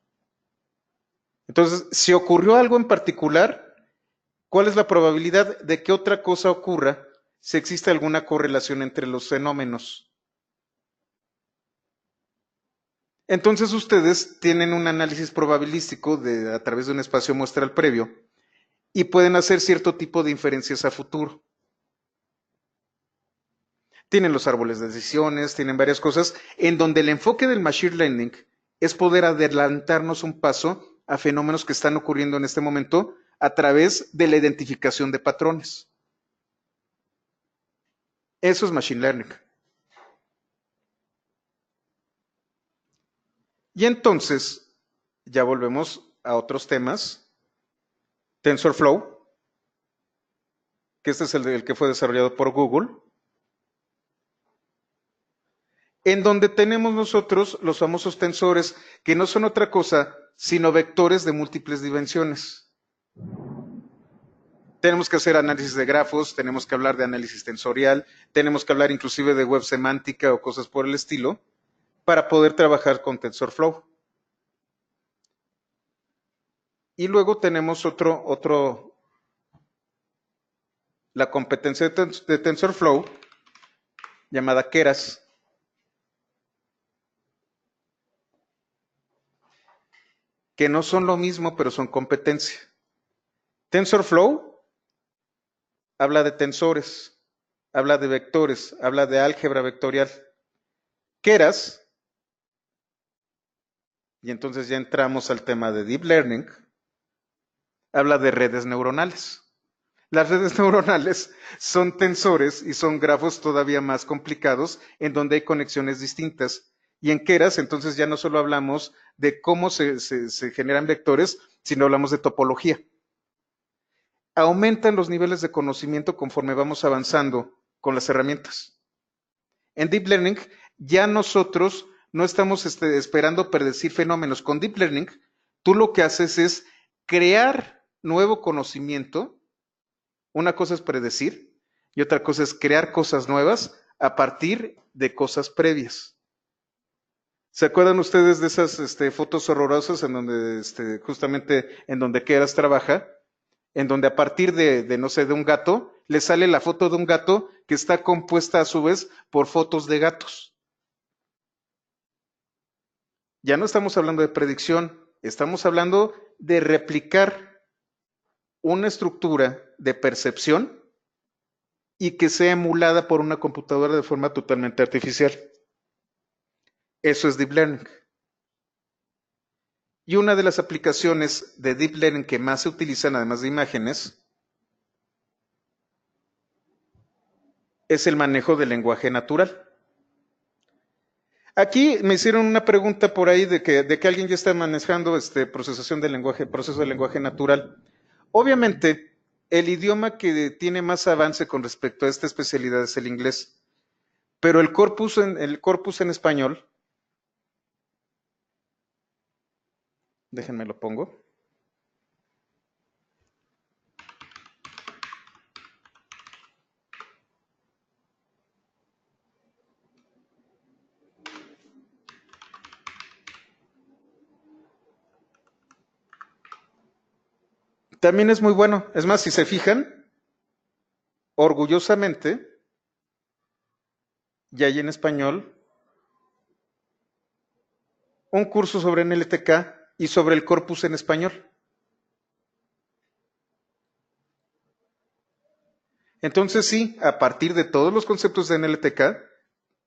Entonces, si ocurrió algo en particular, ¿cuál es la probabilidad de que otra cosa ocurra si existe alguna correlación entre los fenómenos. Entonces ustedes tienen un análisis probabilístico a través de un espacio muestral previo y pueden hacer cierto tipo de inferencias a futuro. Tienen los árboles de decisiones, tienen varias cosas, en donde el enfoque del Machine Learning es poder adelantarnos un paso a fenómenos que están ocurriendo en este momento a través de la identificación de patrones. Eso es Machine Learning. Y entonces, ya volvemos a otros temas. TensorFlow, que este es el que fue desarrollado por Google, en donde tenemos nosotros los famosos tensores, que no son otra cosa sino vectores de múltiples dimensiones. Tenemos que hacer análisis de grafos, tenemos que hablar de análisis tensorial, tenemos que hablar inclusive de web semántica o cosas por el estilo, para poder trabajar con TensorFlow. Y luego tenemos la competencia de TensorFlow, llamada Keras, que no son lo mismo, pero son competencia. TensorFlow habla de tensores, habla de vectores, habla de álgebra vectorial. Keras, y entonces ya entramos al tema de Deep Learning, habla de redes neuronales. Las redes neuronales son tensores y son grafos todavía más complicados en donde hay conexiones distintas. Y en Keras, entonces ya no solo hablamos de cómo se generan vectores, sino hablamos de topología. Aumentan los niveles de conocimiento conforme vamos avanzando con las herramientas. En Deep Learning ya nosotros no estamos esperando predecir fenómenos. Con Deep Learning, tú lo que haces es crear nuevo conocimiento. Una cosa es predecir y otra cosa es crear cosas nuevas a partir de cosas previas. ¿Se acuerdan ustedes de esas fotos horrorosas en donde justamente en donde Keras trabaja? En donde a partir no sé, de un gato, le sale la foto de un gato que está compuesta a su vez por fotos de gatos. Ya no estamos hablando de predicción, estamos hablando de replicar una estructura de percepción y que sea emulada por una computadora de forma totalmente artificial. Eso es Deep Learning. Y una de las aplicaciones de Deep Learning que más se utilizan, además de imágenes, es el manejo del lenguaje natural. Aquí me hicieron una pregunta por ahí de que alguien ya está manejando proceso de lenguaje natural. Obviamente, el idioma que tiene más avance con respecto a esta especialidad es el inglés, pero el corpus en español, déjenme lo pongo. También es muy bueno. Es más, si se fijan, orgullosamente, ya hay en español un curso sobre NLTK y sobre el corpus en español. Entonces sí, a partir de todos los conceptos de NLTK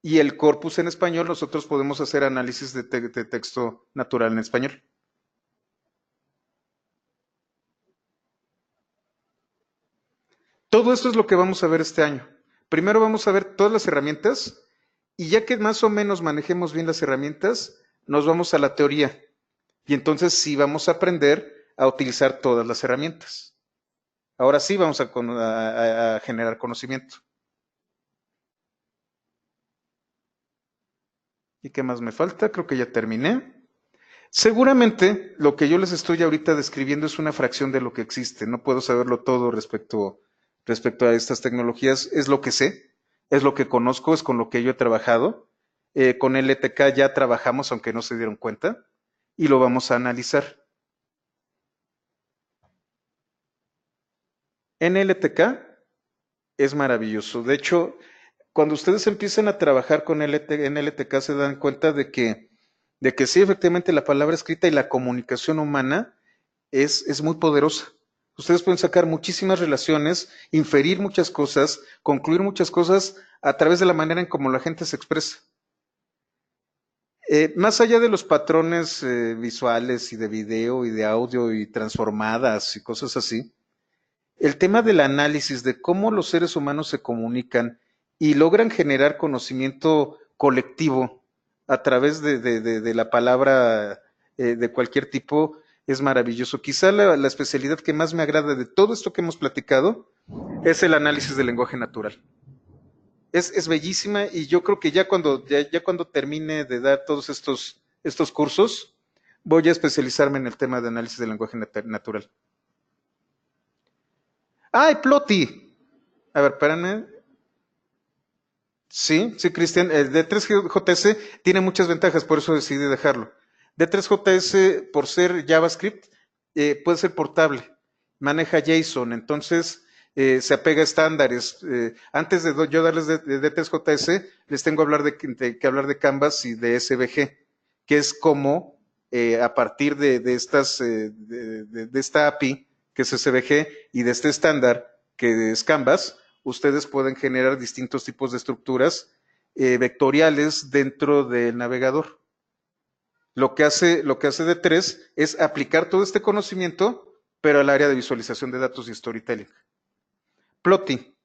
y el corpus en español, nosotros podemos hacer análisis de texto natural en español. Todo esto es lo que vamos a ver este año. Primero vamos a ver todas las herramientas y ya que más o menos manejemos bien las herramientas, nos vamos a la teoría. Y entonces sí vamos a aprender a utilizar todas las herramientas. Ahora sí vamos a generar conocimiento. ¿Y qué más me falta? Creo que ya terminé. Seguramente lo que yo les estoy ahorita describiendo es una fracción de lo que existe. No puedo saberlo todo respecto a estas tecnologías. Es lo que sé, es lo que conozco, es con lo que yo he trabajado. Con LTK ya trabajamos, aunque no se dieron cuenta, y lo vamos a analizar. En LTK Es maravilloso. De hecho, cuando ustedes empiezan a trabajar con en LTK se dan cuenta de que sí, efectivamente, la palabra escrita y la comunicación humana es muy poderosa. Ustedes pueden sacar muchísimas relaciones, inferir muchas cosas, concluir muchas cosas a través de la manera en cómo la gente se expresa. Más allá de los patrones visuales y de video y de audio y transformadas y cosas así, el tema del análisis de cómo los seres humanos se comunican y logran generar conocimiento colectivo a través de la palabra de cualquier tipo es maravilloso. Quizá la especialidad que más me agrada de todo esto que hemos platicado es el análisis del lenguaje natural. Es bellísima y yo creo que ya cuando termine de dar todos estos cursos, voy a especializarme en el tema de análisis del lenguaje natural. ¡Ay, Ploti! A ver, espérame. Sí, sí, Cristian. El D3JS tiene muchas ventajas, por eso decidí dejarlo. D3JS, por ser JavaScript, puede ser portable. Maneja JSON, entonces se apega a estándares. Antes de yo darles de D3JS, les tengo que hablar de Canvas y de SVG, que es como a partir de esta API, que es SVG, y de este estándar, que es Canvas, ustedes pueden generar distintos tipos de estructuras vectoriales dentro del navegador. Lo que hace D3 es aplicar todo este conocimiento, pero al área de visualización de datos y storytelling. Plotty.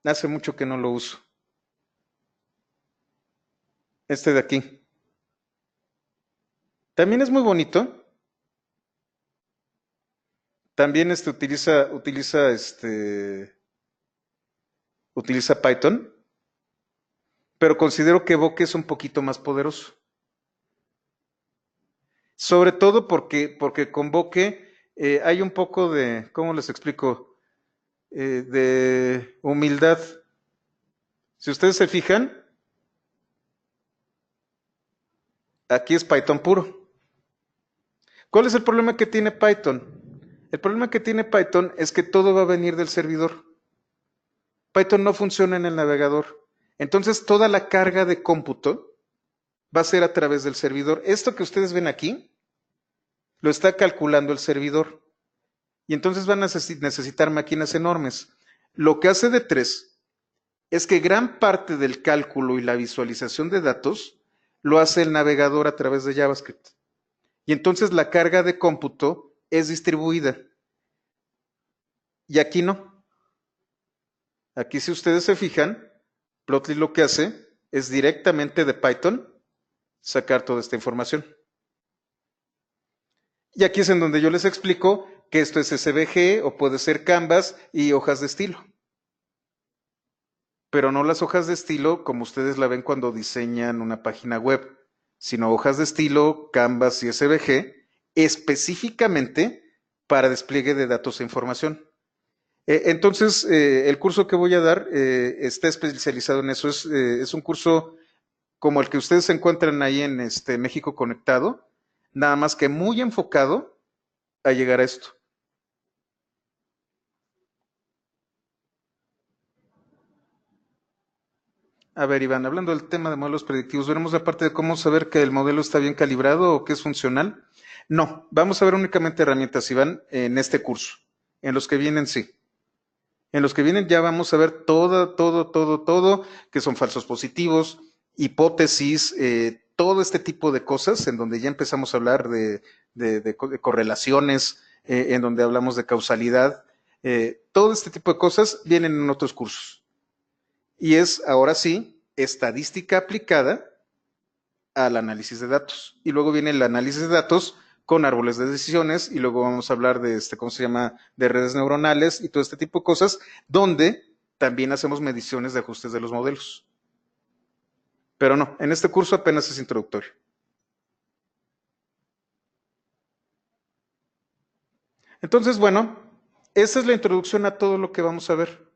Hace mucho que no lo uso. Este de aquí. También es muy bonito. También utiliza Python, pero considero que Bokeh es un poquito más poderoso. Sobre todo porque con Bokeh hay un poco de, ¿cómo les explico? De humildad. Si ustedes se fijan, aquí es Python puro. ¿Cuál es el problema que tiene Python? El problema que tiene Python es que todo va a venir del servidor. Python no funciona en el navegador. Entonces toda la carga de cómputo va a ser a través del servidor. Esto que ustedes ven aquí lo está calculando el servidor. Y entonces van a necesitar máquinas enormes. Lo que hace D3 es que gran parte del cálculo y la visualización de datos lo hace el navegador a través de JavaScript. Y entonces la carga de cómputo es distribuida. Y aquí no. Aquí si ustedes se fijan, Plotly lo que hace es directamente de Python sacar toda esta información. Y aquí es en donde yo les explico que esto es SVG o puede ser Canvas y hojas de estilo. Pero no las hojas de estilo como ustedes la ven cuando diseñan una página web, sino hojas de estilo Canvas y SVG específicamente para despliegue de datos e información. Entonces, el curso que voy a dar está especializado en eso. Es un curso como el que ustedes se encuentran ahí en México Conectado, nada más que muy enfocado a llegar a esto. A ver, Iván, hablando del tema de modelos predictivos, ¿veremos la parte de cómo saber que el modelo está bien calibrado o que es funcional? No, vamos a ver únicamente herramientas, Iván, en este curso. En los que vienen, sí. En los que vienen ya vamos a ver todo, que son falsos positivos, hipótesis, todo este tipo de cosas en donde ya empezamos a hablar de correlaciones, en donde hablamos de causalidad. Todo este tipo de cosas vienen en otros cursos. Y es, ahora sí, estadística aplicada al análisis de datos. Y luego viene el análisis de datos con árboles de decisiones y luego vamos a hablar de ¿cómo se llama? De redes neuronales y todo este tipo de cosas, donde también hacemos mediciones de ajustes de los modelos. Pero no, en este curso apenas es introductorio. Entonces, bueno, esa es la introducción a todo lo que vamos a ver.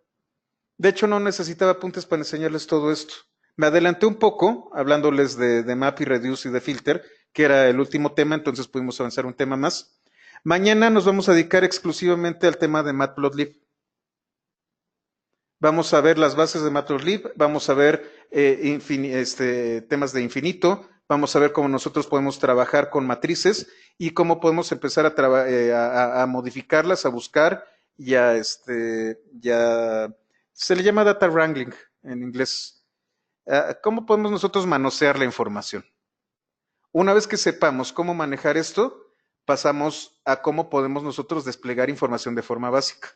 De hecho, no necesitaba apuntes para enseñarles todo esto. Me adelanté un poco hablándoles de map y reduce y de filter, que era el último tema, entonces pudimos avanzar un tema más. Mañana nos vamos a dedicar exclusivamente al tema de Matplotlib. Vamos a ver las bases de Matplotlib, vamos a ver temas de infinito, vamos a ver cómo nosotros podemos trabajar con matrices y cómo podemos empezar a modificarlas, a buscar y se le llama data wrangling en inglés. ¿Cómo podemos nosotros manosear la información? Una vez que sepamos cómo manejar esto, pasamos a cómo podemos nosotros desplegar información de forma básica,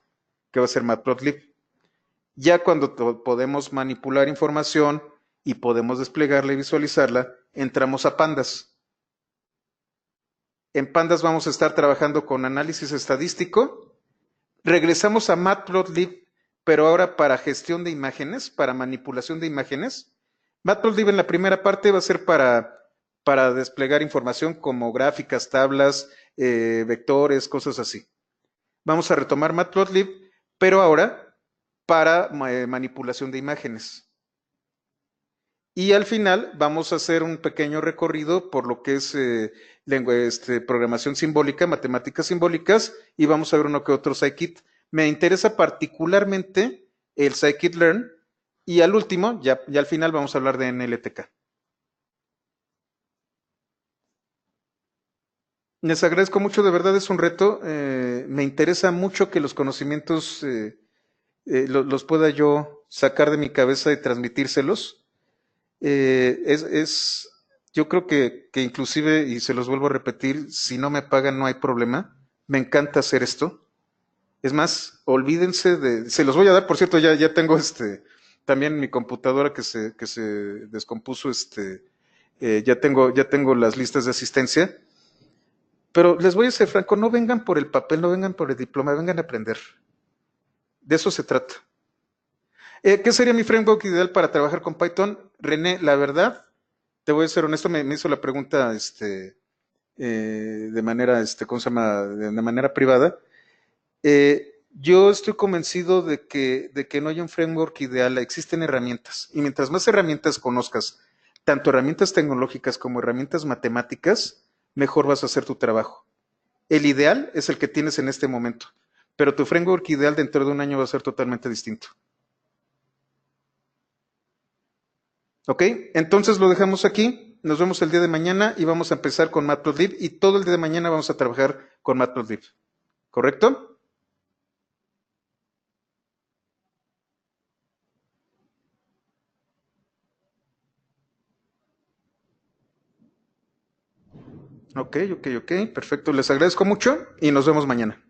que va a ser Matplotlib. Ya cuando podemos manipular información y podemos desplegarla y visualizarla, entramos a Pandas. En Pandas vamos a estar trabajando con análisis estadístico. Regresamos a Matplotlib, pero ahora para gestión de imágenes, para manipulación de imágenes. Matplotlib en la primera parte va a ser para desplegar información como gráficas, tablas, vectores, cosas así. Vamos a retomar Matplotlib, pero ahora para manipulación de imágenes. Y al final vamos a hacer un pequeño recorrido por lo que es programación simbólica, matemáticas simbólicas, y vamos a ver uno que otro scikit. Me interesa particularmente el scikit-learn, y al último, ya al final vamos a hablar de NLTK. Les agradezco mucho, de verdad es un reto. Me interesa mucho que los conocimientos los pueda yo sacar de mi cabeza y transmitírselos. Yo creo que inclusive, y se los vuelvo a repetir, si no me pagan no hay problema. Me encanta hacer esto. Es más, olvídense se los voy a dar, por cierto, ya tengo también mi computadora que se descompuso, ya tengo las listas de asistencia. Pero les voy a ser franco, no vengan por el papel, no vengan por el diploma, vengan a aprender. De eso se trata. ¿Qué sería mi framework ideal para trabajar con Python? René, la verdad, te voy a ser honesto, me hizo la pregunta de manera, ¿cómo se llama? De manera privada. Yo estoy convencido de que no hay un framework ideal, existen herramientas. Y mientras más herramientas conozcas, tanto herramientas tecnológicas como herramientas matemáticas, mejor vas a hacer tu trabajo. El ideal es el que tienes en este momento, pero tu framework ideal dentro de un año va a ser totalmente distinto. ¿Ok? Entonces lo dejamos aquí. Nos vemos el día de mañana y vamos a empezar con Matplotlib y todo el día de mañana vamos a trabajar con Matplotlib. ¿Correcto? Ok. Perfecto. Les agradezco mucho y nos vemos mañana.